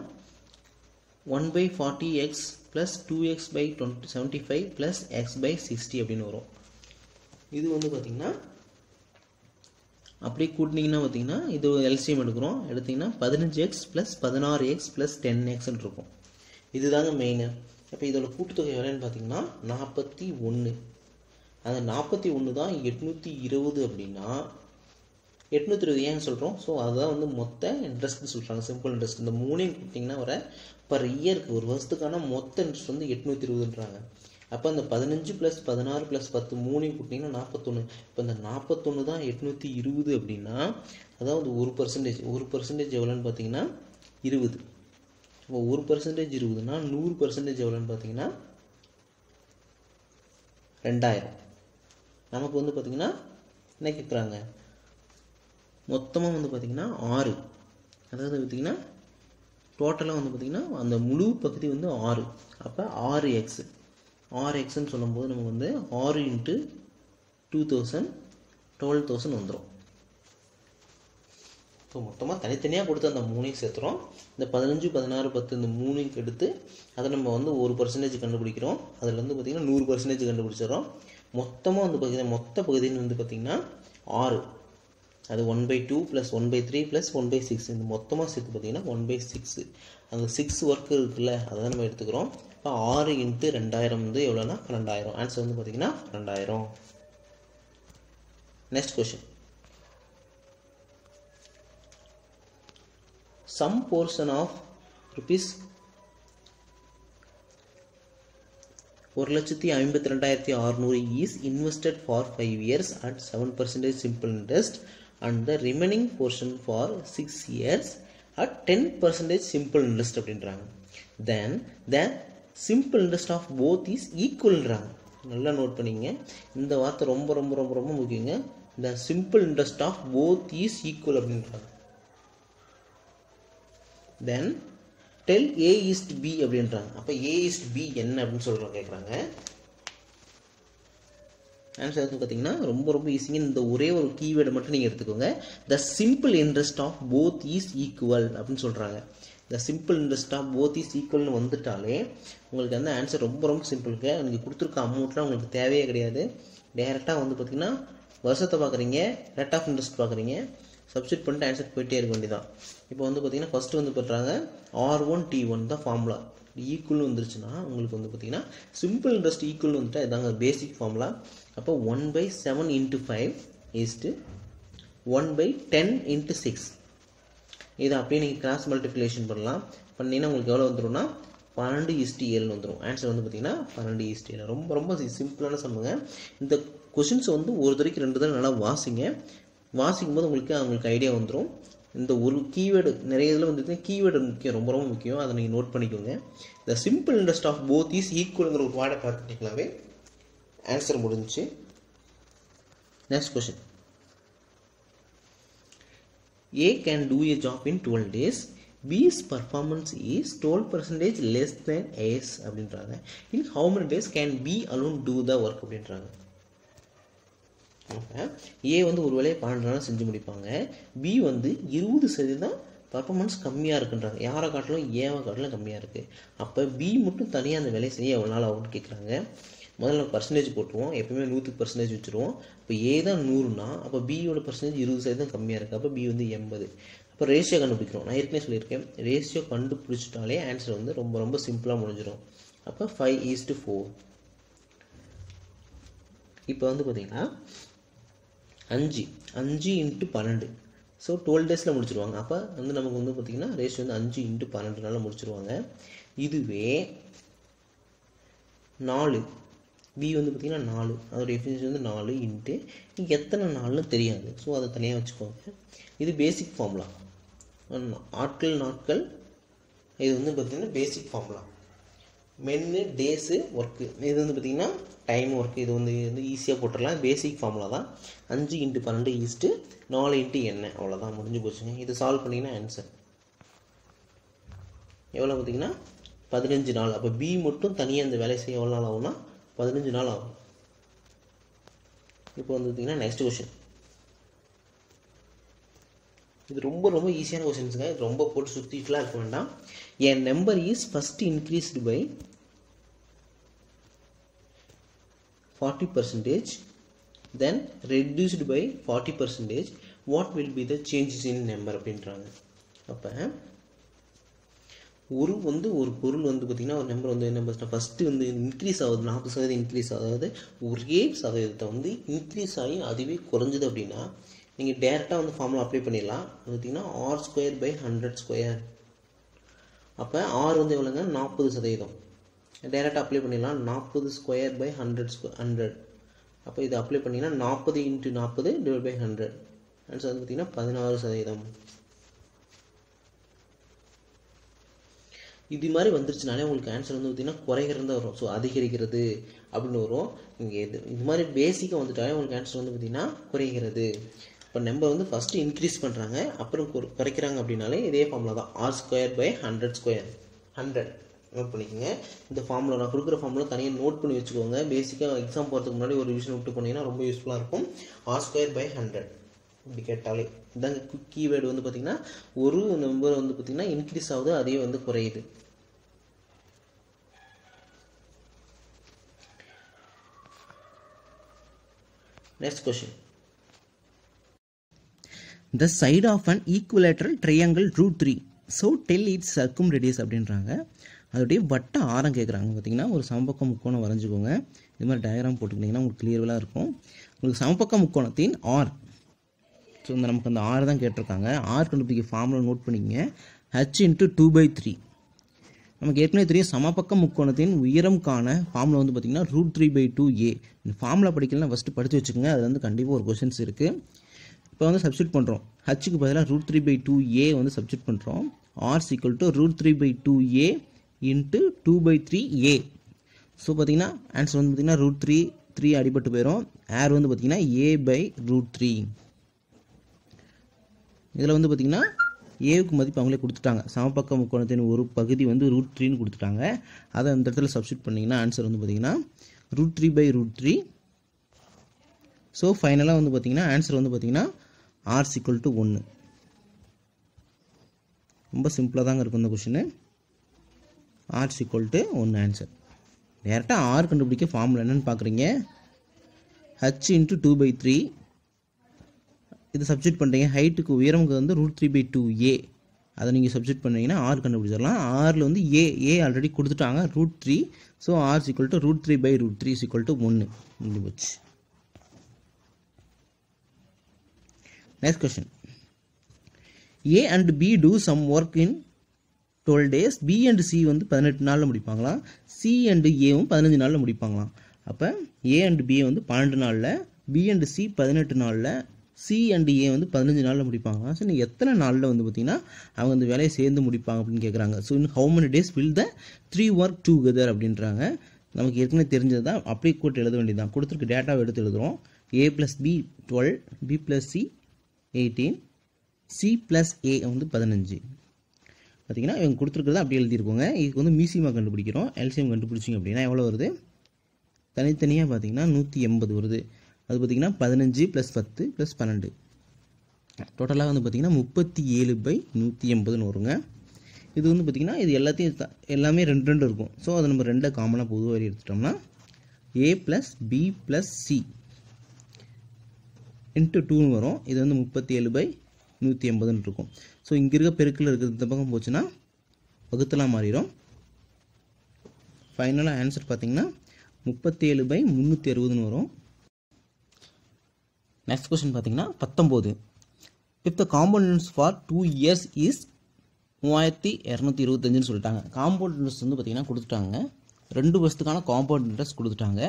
1/40x + 2x/75 + x/60 அப்படின்னு வரும். இது வந்து பார்த்திங்கன்னா அப்படியே கூட்டினீங்கன்னா பார்த்திங்கன்னா இது எல்சிஎம் எடுக்கிறோம், எடுத்திங்கன்னா 15x + 16x + 10xன்னு இருக்கும். இதுதாங்க மெயின். இப்போ இதோட கூட்டுத்தொகை எவ்வளோன்னு பார்த்திங்கன்னா 41. அந்த 41 தான் 820 அப்படின்னா 820 ஏன்னு சொல்கிறோம். ஸோ அதுதான் வந்து மொத்த இன்ட்ரெஸ்ட்னு சொல்கிறாங்க, சிம்பிள் இன்ட்ரெஸ்ட். இந்த 3ஐயும் கூட்டிங்கன்னா வர பர் இயருக்கு ஒரு வருஷத்துக்கான மொத்த இன்ட்ரெஸ்ட் வந்து 820ன்றாங்க. அப்போ அந்த 15 + 16 + 10 3ஐயும் கூட்டிங்கன்னா 41. இப்போ இந்த 41 தான் 820 அப்படின்னா அதாவது 1% எவ்வளோன்னு பார்த்தீங்கன்னா 20. இப்போ 1% 20னா 100% எவ்வளோன்னு பார்த்தீங்கன்னா 2000. நமக்கு வந்து பார்த்திங்கன்னா என்ன கேட்குறாங்க, மொத்தமாக வந்து பார்த்திங்கன்னா 6. அதாவது பார்த்திங்கன்னா டோட்டலாக வந்து பார்த்திங்கன்னா அந்த முழு பகுதி வந்து 6. அப்போ 6xன்னு சொல்லும்போது நமக்கு வந்து 6 × 2000 12,000 வந்துடும். ஸோ மொத்தமாக தனித்தனியாக கொடுத்து அந்த 3ஐயும் சேர்த்துறோம். இந்த 15 16 10 இந்த 3ஐயும் எடுத்து அதை நம்ம வந்து 1% கண்டுபிடிக்கிறோம். அதில் வந்து பார்த்திங்கன்னா 100% கண்டுபிடிச்சிடறோம். மொத்தமாக வந்து பார்த்திங்கன்னா மொத்த பகுதின்னு வந்து பார்த்திங்கன்னா 6. அது 1/2 + 1/3 + 1/6 இந்த மொத்தமாக சேர்த்து பார்த்திங்கன்னா 1/6. அந்த 6 ஒர்க் இருக்குல்ல அதை தான் நம்ம எடுத்துக்கிறோம். இப்போ 6 × 2000 வந்து எவ்வளோனா 12,000. ஆன்சர் வந்து பார்த்திங்கன்னா 12,000. Next question. Some portion of rupees 1,52,600 is invested for 5 years at 7% simple interest and the remaining portion for 6 years at 10% simple interest அப்படின்றாங்க. Then the simple interest of both is equalன்றாங்க. நல்லா நோட் பண்ணிங்க, இந்த வார்த்தை ரொம்ப ரொம்ப ரொம்ப ரொம்ப முக்கியங்க. The simple interest of both is equal அப்படின்றாங்க. Then tell A is to B அப்படின்றாங்க. அப்போ A is to B என்ன அப்படின்னு சொல்கிறாங்க கேட்குறாங்க. ஆன்சர் வந்து பார்த்தீங்கன்னா ரொம்ப ரொம்ப ஈஸிங்க. இந்த ஒரே ஒரு கீவேர்டை மட்டும் நீங்கள் எடுத்துக்கோங்க. The simple interest of both is equal அப்படின்னு சொல்கிறாங்க. The simple interest of both is ஈக்குவல்னு வந்துட்டாலே உங்களுக்கு அந்த ஆன்சர் ரொம்ப ரொம்ப சிம்பிளுங்க. நீங்கள் கொடுத்துருக்க அமௌண்ட்லாம் உங்களுக்கு தேவையே கிடையாது. டேரெக்டாக வந்து பார்த்தீங்கன்னா வருஷத்தை பார்க்குறீங்க, ரேட் ஆஃப் இன்ட்ரெஸ்ட் பார்க்குறீங்க, சப்ஸ்டிட் பண்ணிட்டு ஆன்சர் போயிட்டே இருக்க வேண்டியதான். இப்போ வந்து பார்த்தீங்கன்னா ஃபஸ்ட்டு வந்து பண்ணுறாங்க R1T1 தான் ஃபார்முலா. ஈக்குவல்னு வந்துருச்சுன்னா உங்களுக்கு வந்து பார்த்தீங்கன்னா சிம்பிள் இன்ட்ரெஸ்ட் ஈக்குவல்னு வந்துட்டால் இதாங்க பேசிக் ஃபார்முலா. அப்போ 1/7 × 5 = 1/10 × 6. இதை அப்படியே நீங்கள் கிராஸ் மல்டிப்ளிகேஷன் பண்ணலாம். பண்ணிங்கன்னா உங்களுக்கு எவ்வளோ வந்துடும்னா 12:7 வந்துடும். ஆன்சர் வந்து பார்த்தீங்கன்னா 12:7. ரொம்ப ரொம்ப சிம்பிளான சம்முங்க. இந்த கொஷின்ஸ் வந்து ஒரு தடவைக்கு 2 தடவை நல்லா வாசிக்கும் போது உங்களுக்கு ஐடியா வந்துடும். இந்த ஒரு கீவேர்டு நிறைய இதில் வந்து கீவேர்டு முக்கியம், ரொம்ப ரொம்ப முக்கியம். அதை நீங்கள் நோட் பண்ணிக்கோங்க. The simple interest of both is ஈக்குவல்ங்கிற ஒரு வார்டை பார்த்துட்டிங்களாவே ஆன்சர் முடிஞ்சிச்சு. Next question. A can do a job in 12 days. B's performance is 12% less than A's அப்படின்றாங்க. In how many days can B alone do the work அப்படின்றாங்க. ஏ வந்து ஒரு வேலையை 12 நாள் செஞ்சு முடிப்பாங்க. பி வந்து 20% பர்ஃபார்மன்ஸ் கம்மியாக இருக்குன்றாங்க. யாரை காட்டிலும் ஏவை காட்டிலும் கம்மியாக இருக்குது. அப்போ பி மட்டும் தனியாக அந்த வேலையை செய்ய எவ்வளோ நாள் ஆகும்னு கேட்குறாங்க. முதல்ல பர்சன்டேஜ் போட்டுருவோம். எப்பவுமே 100% வச்சுருவோம். இப்போ ஏ தான் 100னா அப்போ பியோட பர்சன்டேஜ் 20% கம்மியாக இருக்குது. அப்போ பி வந்து 80. அப்போ ரேஷியோ கண்டுபிடிக்கிறோம். நான் ஏற்கனவே சொல்லியிருக்கேன், ரேஷியோ கண்டுபிடிச்சிட்டாலே ஆன்சர் வந்து ரொம்ப ரொம்ப சிம்பிளாக முடிஞ்சிடும். அப்போ 5:4. இப்போ வந்து பார்த்தீங்கன்னா 5 × 12. ஸோ 12 டேஸில் முடிச்சிருவாங்க. அப்போ வந்து நமக்கு வந்து பார்த்திங்கன்னா ரேஷியோ வந்து 5 × 12 முடிச்சிருவாங்க. இதுவே 4 பி வந்து பார்த்திங்கன்னா 4, அதோட எஃபிஷியன்சி வந்து 4 இன்ட்டு எத்தனை நாள்னு தெரியாது. ஸோ அதை தனியாக வச்சுக்கோங்க. இது பேசிக் ஃபார்முலா. ஆட்கள் நாட்கள் இது வந்து பார்த்திங்கன்னா பேசிக் ஃபார்முலா. மென்னு டேஸு ஒர்க்கு இது வந்து பார்த்திங்கன்னா டைம் ஒர்க்கு. இது வந்து ஈஸியாக போட்டுடலாம். பேசிக் ஃபார்முலா தான். 5 × 12 ஈஸ்ட்டு 4 × n அவ்வளோதான், முடிஞ்சு போச்சுங்க. இது சால்வ் பண்ணிங்கன்னா ஆன்சர் எவ்வளோ பார்த்திங்கன்னா 15 நாள். அப்போ பி மட்டும் தனியாக இந்த வேலையை செய்ய எவ்வளோ நாள் ஆகும்னா 15 நாள் ஆகும். இப்போ வந்து பார்த்திங்கன்னா நெக்ஸ்ட் கொஷின். இது ரொம்ப ரொம்ப ஈஸியான கொஷின்ஸுங்க. இது ரொம்ப போட்டு சுற்றிட்டுலாம் இருக்க வேண்டாம். என் number is first increased by 40%, then reduced by 40%, what will be the changes in number அப்படின்றாங்க. அப்போ ஒரு பொருள் வந்து பார்த்திங்கன்னா ஒரு நம்பர் வந்து என்ன ஃபஸ்ட்டு வந்து இன்க்ரீஸ் ஆகுது, 40% இன்க்ரீஸ் ஆகுது. ஒரே சதவீதத்தை வந்து இன்க்ரீஸ் ஆகி அதுவே குறைஞ்சிது அப்படின்னா நீங்கள் டேரெக்டாக வந்து ஃபார்முலா அப்ளை பண்ணிடலாம். பார்த்திங்கன்னா r²/100². அப்போ ஆர் வந்து எவ்வளோங்க 40%. டேரெக்டாக அப்ளை பண்ணிடலாம். 40²/100. அப்போ இது அப்ளை பண்ணிங்கன்னா 40 × 40/100. ஆன்சர் வந்து பார்த்திங்கன்னா 16%. இது மாதிரி வந்துருச்சுனாலே உங்களுக்கு ஆன்சர் வந்து பார்த்திங்கன்னா குறைகிறது தான் வரும். ஸோ அதிகரிக்கிறது அப்படின்னு வரும். நீங்கள் இது மாதிரி பேசிக்காக வந்துட்டாலே உங்களுக்கு ஆன்சர் வந்து பார்த்திங்கன்னா குறைகிறது. இப்போ நம்பர் வந்து ஃபஸ்ட்டு இன்க்ரீஸ் பண்ணுறாங்க, அப்புறம் குறைக்கிறாங்க அப்படின்னாலே இதே ஃபார்முலா தான். r²/100². 100 நோட் பண்ணிக்கோங்க. இந்த ஃபார்முலா நான் கொடுக்குற ஃபார்முலா தனியாக நோட் பண்ணி வச்சுக்கோங்க. பேசிக்காக எக்ஸாம் போகிறதுக்கு முன்னாடி ஒரு ரிவிஷன் விட்டு போனீங்கன்னா ரொம்ப யூஸ்ஃபுல்லாக இருக்கும். r²/100 இப்படி கேட்டாலே இதாங்க கீவேர்டு. வந்து பார்த்திங்கன்னா ஒரு நம்பர் வந்து பார்த்திங்கன்னா இன்க்ரீஸ் ஆகுது, அதே வந்து குறையுது. Next question. The side of an equilateral triangle √3. So tell its circumradius அப்படின்றாங்க. அதோடைய வட்ட ஆரம் கேட்குறாங்க. பார்த்தீங்கன்னா ஒரு சமபக்க முக்கோணம் வரைஞ்சிக்கோங்க. இது மாதிரி டயக்ராம் போட்டுக்கிட்டிங்கன்னா உங்களுக்கு கிளியர்வலாக இருக்கும். உங்களுக்கு சமபக்க முக்கோணத்தின் ஆர், ஸோ இந்த நமக்கு அந்த ஆர் தான் கேட்டிருக்காங்க. ஆர் கண்டுபிடிக்க ஃபார்முலா நோட் பண்ணிக்கங்க. h × 2/3. நமக்கு ஏற்கனவே தெரியும் சமபக்க முக்கோணத்தின் உயரம்கான ஃபார்முலா வந்து பார்த்திங்கன்னா √3/2a. இந்த ஃபார்முலா படிக்கலாம் ஃபஸ்ட்டு படித்து வச்சுக்கோங்க. அதில் வந்து கண்டிப்பாக ஒரு கொஷின்ஸ் இருக்குது. இப்போ வந்து சப்ஸ்டியூட் பண்ணுறோம். ஹச்சுக்கு பதிலாக √3/2a வந்து சப்ஸ்டியூட் பண்ணுறோம். r = √3/2a × 2/3a. ஸோ பார்த்தீங்கன்னா ஆன்சர் வந்து பார்த்திங்கன்னா √3 அடிபட்டு போயிடும். ஏர் வந்து பார்த்திங்கன்னா a/√3. இதில் வந்து பார்த்திங்கன்னா ஏவுக்கு மதிப்பு அவங்களே கொடுத்துட்டாங்க. சமபக்க முக்கோணத்தின் ஒரு பகுதி வந்து √3ன்னு கொடுத்துட்டாங்க. அதை அந்த இடத்துல சப்ஸ்டியூட் பண்ணிங்கன்னா ஆன்சர் வந்து பார்த்திங்கன்னா √3/√3. ஸோ ஃபைனலாக வந்து பார்த்திங்கன்னா ஆன்சர் வந்து பார்த்திங்கன்னா r = 1. ரொம்ப சிம்பிளாக தாங்க இருக்கும் இந்த கொஷின். r = 1 answer. டேரெக்டாக ஆர் கண்டுபிடிக்க ஃபார்முலா என்னென்னு பார்க்குறீங்க. h × 2/3 இது சப்ஸ்டியூட் பண்ணுறீங்க. ஹைட்டுக்கு உயரமுக்கு வந்து √3/2a. அதை நீங்கள் சப்ஸ்டியூட் பண்ணிங்கன்னா ஆர் கண்டுபிடிச்சிடலாம். ஆரில் வந்து ஏ ஆல்ரெடி கொடுத்துட்டாங்க √3. ஸோ r = √3/√3 = 1 முடிஞ்சு போச்சு. Next question. A and B do some work in 12 days. B and C வந்து 18 நாளில் முடிப்பாங்களாம். C and Aவும் 15 நாளில் முடிப்பாங்களாம். அப்போ A and B வந்து 12 நாளில், B and C 18 நாளில், C and A வந்து 15 நாளில் முடிப்பாங்களாம். ஸோ எத்தனை நாளில் வந்து பார்த்திங்கன்னா அவங்க அந்த வேலையை சேர்ந்து முடிப்பாங்க அப்படின்னு கேட்குறாங்க. So in how many days will the 3 work together அப்படின்றாங்க. நமக்கு ஏற்கனவே தெரிஞ்சது தான், அப்படியே கூட்டு எழுத வேண்டியது தான். கொடுத்துருக்க டேட்டாவை எடுத்து எழுதுகிறோம். A + B 12, B + C 18, C + A வந்து 15. பார்த்தீங்கன்னா இவங்க கொடுத்துருக்கிறத அப்படியே எழுதியிருக்கோங்க. இதுக்கு வந்து மீசிமா கண்டுபிடிக்கிறோம். எல்சிஎம் கண்டுபிடிச்சிங்க அப்படின்னா எவ்வளோ வருது? தனித்தனியாக பார்த்தீங்கன்னா 180 வருது. அது பார்த்திங்கன்னா 15 + 10 + 12. டோட்டலாக வந்து பார்த்திங்கன்னா 37/180 வருங்க. இது வந்து பார்த்திங்கன்னா இது எல்லாமே 2 இருக்கும். ஸோ அது நம்ம 2 காமனாக பொதுவாக எடுத்துட்டோம்னா A + B + C × 2 வரும். இது வந்து 37/180 இருக்கும். ஸோ இங்கே இருக்க பெருக்கில் இருக்கிறது இந்த பக்கம் போச்சுன்னா வகுத்தலாம் மாறிடும். ஃபைனலாக ஆன்சர் பார்த்திங்கன்னா 37/360 வரும். நெக்ஸ்ட் கொஸ்டின் பார்த்தீங்கன்னா 19. If the compound interest for 2 years is 3225 சொல்லிட்டாங்க. காம்பவுண்ட் இன்ட்ரெஸ்ட் வந்து பார்த்தீங்கன்னா கொடுத்துட்டாங்க. 2 வருஷத்துக்கான காம்பவுண்ட் இன்ட்ரெஸ்ட் கொடுத்துட்டாங்க.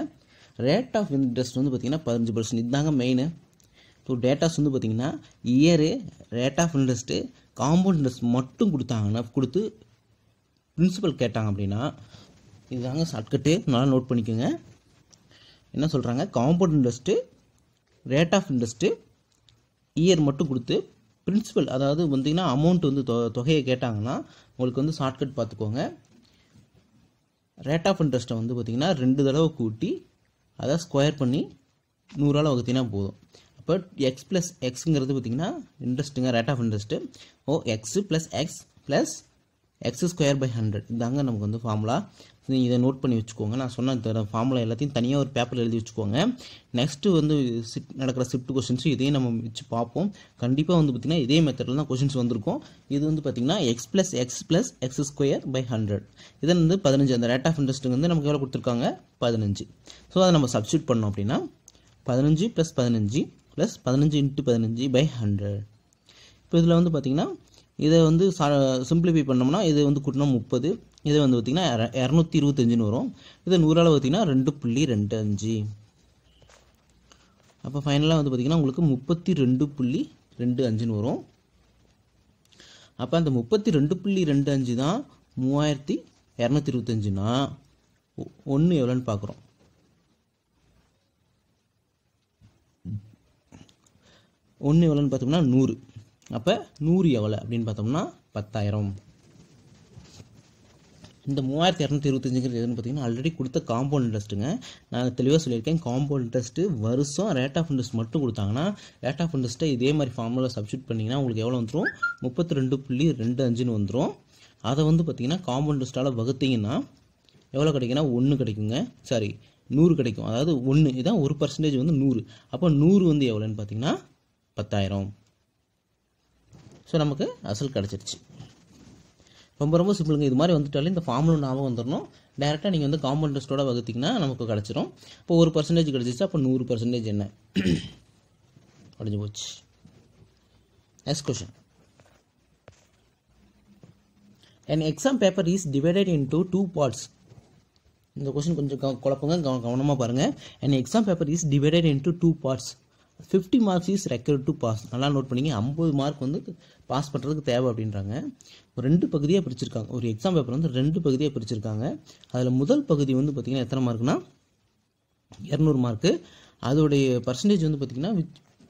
ரேட் ஆஃப் இன்ட்ரெஸ்ட் வந்து பார்த்தீங்கன்னா 15%. இதுதாங்க மெயின். ஸோ டேட்டாஸ் வந்து பார்த்தீங்கன்னா year, rate of interest, compound interest மட்டும் கொடுத்தாங்கன்னா கொடுத்து பிரின்சிபல் கேட்டாங்க அப்படின்னா இதுதாங்க ஷார்ட்கட்டு. நல்லா நோட் பண்ணிக்கோங்க. என்ன சொல்கிறாங்க, compound interest, rate of interest, year மட்டும் கொடுத்து பிரின்சிபல் அதாவது வந்தீங்கன்னா அமௌண்ட் வந்து தொகையை கேட்டாங்கன்னா உங்களுக்கு வந்து ஷார்ட்கட் பார்த்துக்கோங்க. ரேட் ஆஃப் இன்ட்ரெஸ்ட்டை வந்து பார்த்தீங்கன்னா 2 தடவை கூட்டி அதை ஸ்கொயர் பண்ணி 100ஆல் வகுத்தினா போதும். அப்போ எக்ஸ் ப்ளஸ் எக்ஸுங்கிறது பார்த்தீங்கன்னா இன்ட்ரெஸ்ட்டுங்க, rate of interest. X plus X plus X square by 100. இதாங்க நமக்கு வந்து ஃபார்முலா. நீங்கள் இதை நோட் பண்ணி வச்சுக்கோங்க. நான் சொன்ன ஃபார்முலா எல்லாத்தையும் தனியாக ஒரு பேப்பரில் எழுதி வச்சுக்கோங்க. நெக்ஸ்ட்டு வந்து நடக்கிற ஷிஃப்ட் கொஸ்டின்ஸும் இதையும் நம்ம வச்சு பார்ப்போம். கண்டிப்பாக வந்து பார்த்திங்கன்னா இதே மெத்தடில் தான் கொஸ்டின்ஸ் வந்திருக்கும். இது வந்து பார்த்திங்கன்னா x plus X square by 100. இதை வந்து 15. அந்த ரேட் ஆஃப் இன்ட்ரெஸ்ட்டுங்க வந்து நமக்கு எவ்வளோ கொடுத்துருக்காங்க, 15. ஸோ அதை நம்ம சப்ஸ்டியூட் பண்ணோம் அப்படின்னா 15 + 15 + 15 × 15 பை 100. இப்போ இதில் வந்து பார்த்திங்கன்னா இதை வந்து சிம்பிளிஃபை பண்ணோம்னா இது வந்து கூட்டினா 30. இதை வந்து பார்த்திங்கன்னா 225 வரும். இதை 100ஆல் பார்த்திங்கன்னா 2.25. அப்போ ஃபைனலாக வந்து பார்த்திங்கன்னா உங்களுக்கு 32.25 வரும். அப்போ அந்த 32.25 தான் 3225னா 1 எவ்வளோன்னு பார்க்குறோம். 1 எவ்வளோன்னு பார்த்தோம்னா 100. அப்போ 100 எவ்வளோ அப்படின்னு பார்த்தோம்னா 10,000. இந்த 3225ங்கிறது எதுன்னு பார்த்தீங்கன்னா ஆல்ரெடி கொடுத்த காம்பவுண்ட் இன்ட்ரெஸ்ட்டுங்க. நான் தெளிவாக சொல்லியிருக்கேன். காம்பவுண்ட் இன்ட்ரெஸ்ட்டு வருஷம் ரேட் ஆஃப் இன்ட்ரெஸ்ட் மட்டும் கொடுத்தாங்கன்னா ரேட் ஆஃப் இன்ட்ரெஸ்ட்டை இதே மாதிரி ஃபார்முலா சப்ஸ்டியூட் பண்ணிங்கன்னா உங்களுக்கு எவ்வளோ வந்துடும், 32.25 வந்துடும். அதை வந்து பார்த்தீங்கன்னா காம்பவுண்ட் இன்ட்ரெஸ்ட்டால் வகுத்தீங்கன்னா எவ்வளோ கிடைக்குன்னா 1 கிடைக்குங்க. சாரி 100 கிடைக்கும். அதாவது 1 இதான் 1% வந்து 100. அப்போ 100 வந்து எவ்வளோன்னு பார்த்தீங்கன்னா 10,000. ஸோ நமக்கு அசல் கிடச்சிருச்சு. ரொம்ப ரொம்ப சிம்பிளுங்க. இது மாதிரி வந்துட்டாலே இந்த ஃபார்முலா ஞாபகம் வந்துடணும். டேரெக்டாக நீங்கள் வந்து காம்பவுண்ட் இன்ட்ரெஸ்ட்டோட வகுத்திங்கன்னா நமக்கு கிடச்சிரும். இப்போ 1% கிடச்சிச்சு. அப்போ 100% என்ன அடைஞ்சு போச்சு. Next question. An exam paper is divided into 2 parts. இந்த கொஷின் கொஞ்சம் குழப்பங்க, கவனமாக பாருங்கள். An exam paper is divided into 2 parts. 50 marks is required to pass. நல்லா நோட் பண்ணிங்க. 50 மார்க் வந்து பாஸ் பண்ணுறதுக்கு தேவை அப்படின்றாங்க. 2 பகுதியாக பிரிச்சிருக்காங்க. ஒரு எக்ஸாம் பேப்பர் வந்து 2 பகுதியாக பிரிச்சிருக்காங்க. அதில் முதல் பகுதி வந்து பார்த்திங்கன்னா எத்தனை மார்க்குனா 200 மார்க்கு. அதோடைய பர்சன்டேஜ் வந்து பார்த்திங்கன்னா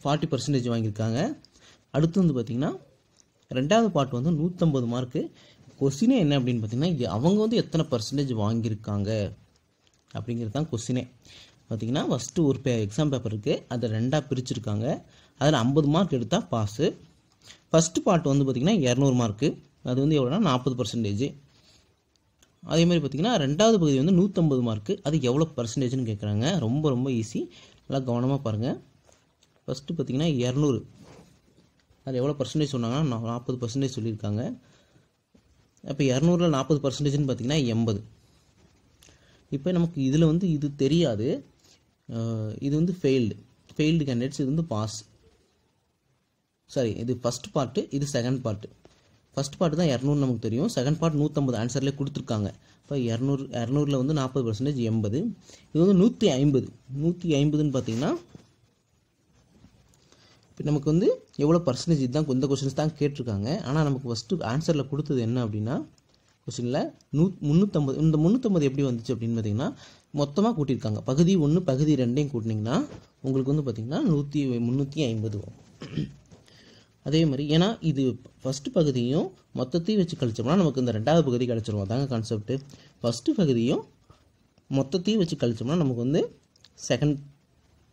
40% வாங்கியிருக்காங்க. அடுத்து வந்து பார்த்திங்கன்னா ரெண்டாவது பார்ட் வந்து 150 மார்க்கு. கொஸ்டினே என்ன அப்படின்னு பார்த்திங்கன்னா அவங்க வந்து எத்தனை பர்சன்டேஜ் வாங்கியிருக்காங்க அப்படிங்கிறது தான் கொஸ்டினே. பார்த்திங்கன்னா ஃபஸ்ட்டு ஒரு எக்ஸாம் பேப்பர் இருக்குது. அதை 2ஆக பிரிச்சுருக்காங்க. அதில் 50 மார்க் எடுத்தால் பாஸு. ஃபஸ்ட்டு பார்ட் வந்து பார்த்திங்கன்னா 200 மார்க்கு. அது வந்து எவ்வளோனா 40%. அதே மாதிரி பார்த்திங்கன்னா ரெண்டாவது பகுதி வந்து 150 மார்க்கு. அது எவ்வளோ பர்சன்டேஜ்னு கேட்குறாங்க. ரொம்ப ரொம்ப ஈஸி. நல்லா கவனமாக பாருங்கள். ஃபஸ்ட்டு பார்த்திங்கன்னா 200. அது எவ்வளோ பர்சன்டேஜ் சொன்னாங்கன்னா 40% சொல்லியிருக்காங்க. அப்போ 200ல் 40%ன்னு பார்த்திங்கன்னா 80. இப்போ நமக்கு இதில் வந்து இது தெரியாது. இது வந்து ஃபெயில்டு கேண்டிடேட்ஸ். இது வந்து பாஸ். சாரி, இது ஃபஸ்ட் பார்ட்டு, இது செகண்ட் பார்ட்டு. ஃபஸ்ட் பார்ட்டு தான் 200 நமக்கு தெரியும். செகண்ட் பார்ட் 150 ஆன்சர்லேயே கொடுத்துருக்காங்க. இப்போ 200ல் வந்து 40% 80. இது வந்து 150ன்னு பார்த்தீங்கன்னா இப்போ நமக்கு வந்து எவ்வளோ பர்சன்டேஜ் இதுதான் இந்த கொஸ்டின்ஸ் தான் கேட்டிருக்காங்க. ஆனால் நமக்கு ஃபஸ்ட்டு ஆன்சரில் கொடுத்தது என்ன அப்படின்னா கொஸ்டினில் 350. இந்த 350 எப்படி வந்துச்சு அப்படின்னு பார்த்தீங்கன்னா மொத்தமாக கூட்டியிருக்காங்க. பகுதி 1 பகுதி 2 கூட்டினீங்கன்னா உங்களுக்கு வந்து பார்த்திங்கன்னா 350 வரும். அதே மாதிரி ஏன்னா இது ஃபஸ்ட்டு பகுதியும் மொத்தத்தையும் வச்சு கழிச்சோம்னா நமக்கு இந்த ரெண்டாவது பகுதி கிடச்சிரும். அதாங்க கான்செப்ட்டு. ஃபஸ்ட்டு பகுதியும் மொத்தத்தையும் வச்சு கழிச்சோம்னா நமக்கு வந்து செகண்ட்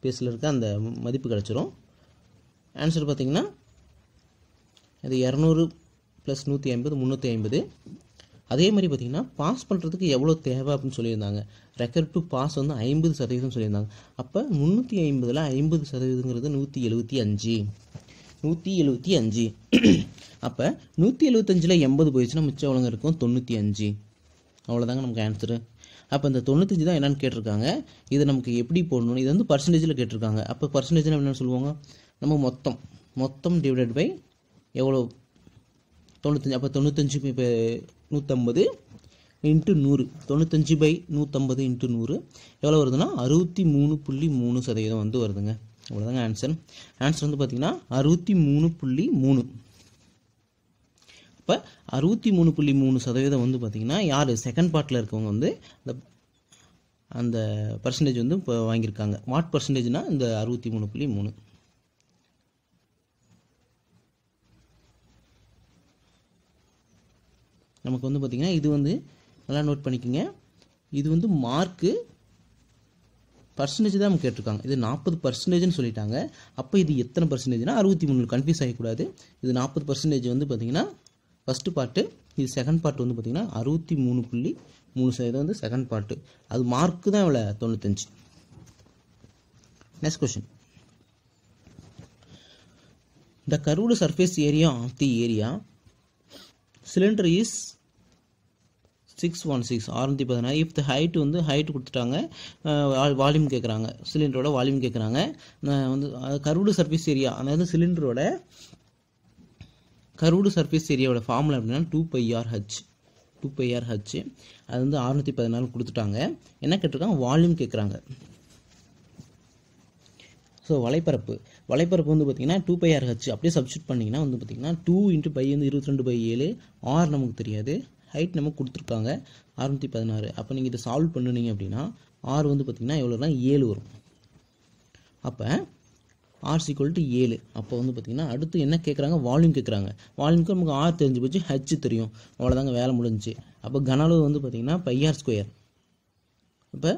பேஸில் இருக்க அந்த மதிப்பு கிடச்சிரும். ஆன்சர் பார்த்திங்கன்னா இது 200 + 150 350. அதே மாதிரி பார்த்திங்கன்னா பாஸ் பண்ணுறதுக்கு எவ்வளோ தேவை அப்படின்னு சொல்லியிருந்தாங்க. ரெக்கர்ட் டு பாஸ் வந்து 50% சொல்லியிருந்தாங்க. அப்போ 350ல் 50%ங்கிறது 175. அப்போ 175ல் 80 போயிடுச்சுன்னா மிச்சம் எவ்வளோங்க இருக்கும், 95. அவ்வளோதாங்க நமக்கு ஆன்சரு. அப்போ இந்த 95 தான் என்னன்னு கேட்டிருக்காங்க. இதை நமக்கு எப்படி போடணும், இது வந்து பர்சன்டேஜில் கேட்டிருக்காங்க. அப்போ பர்சன்டேஜில் என்னென்னு சொல்லுவாங்க, நம்ம மொத்தம் டிவைடட் பை எவ்வளோ 95. அப்போ 95 இப்போ 150 இன்ட்டு 100, 95/150 இன்ட்டு 100 எவ்வளோ வருதுன்னா 63.3% வந்து வருதுங்க. அவ்வளோதாங்க ஆன்சர். ஆன்சர் வந்து பார்த்திங்கன்னா 63.3. இப்போ 63.3% வந்து பார்த்திங்கன்னா யார் செகண்ட் பார்ட்டில் இருக்கவங்க வந்து அந்த பர்சன்டேஜ் வந்து இப்போ வாங்கியிருக்காங்க. வாட் பர்சன்டேஜ்னால் இந்த 63.3. நமக்கு வந்து பார்த்திங்கன்னா இது வந்து நல்லா நோட் பண்ணிக்கோங்க. இது வந்து மார்க்கு பர்சன்டேஜ் தான் நமக்கு கேட்டிருக்காங்க. இது 40%ன்னு சொல்லிட்டாங்க. அப்போ இது எத்தனை பர்சன்டேஜ்னா 63. கன்ஃபியூஸ் ஆகக்கூடாது. இது 40% வந்து பார்த்திங்கன்னா ஃபஸ்ட்டு பார்ட்டு, இது செகண்ட் பார்ட் வந்து பார்த்திங்கன்னா 63.3% வந்து செகண்ட் பார்ட்டு. அது மார்க்கு தான் இவ்வளோ 95. Next question. The curved surface area of the area cylinder is 616 616. If the height வந்து ஹைட் கொடுத்துட்டாங்க, வால்யூம் கேட்குறாங்க, சிலிண்டரோட வால்யூம் கேட்குறாங்க. வந்து கர்வ்டு சர்ஃபேஸ் ஏரியா, அதாவது சிலிண்டரோட கர்வ்டு சர்ஃபேஸ் ஏரியாவோட ஃபார்முலா அப்படின்னா 2πRh. அது வந்து 614 கொடுத்துட்டாங்க. என்ன கேட்டிருக்காங்க, வால்யூம் கேட்குறாங்க. ஸோ வலைப்பரப்பு வந்து பார்த்திங்கன்னா 2πRh அப்படியே சப்ஸ்டியூட் பண்ணிங்கன்னா வந்து பார்த்திங்கன்னா 2 × π வந்து 22/7. R நமக்கு தெரியாது, ஹைட் நமக்கு கொடுத்துருக்காங்க 616. அப்போ நீங்கள் இதை சால்வ் பண்ணுனீங்க அப்படின்னா R வந்து பார்த்திங்கன்னா எவ்வளோனா 7 வரும். அப்போ R = 7. அப்போ வந்து பார்த்திங்கன்னா அடுத்து என்ன கேட்குறாங்க, வால்யூம் கேட்குறாங்க. வால்யூமுக்கு நமக்கு R தெரிஞ்சு போச்சு, H தெரியும், அவ்வளோதாங்க வேலை முடிஞ்சிச்சு. அப்போ கன அளவு வந்து பார்த்திங்கன்னா πr². இப்போ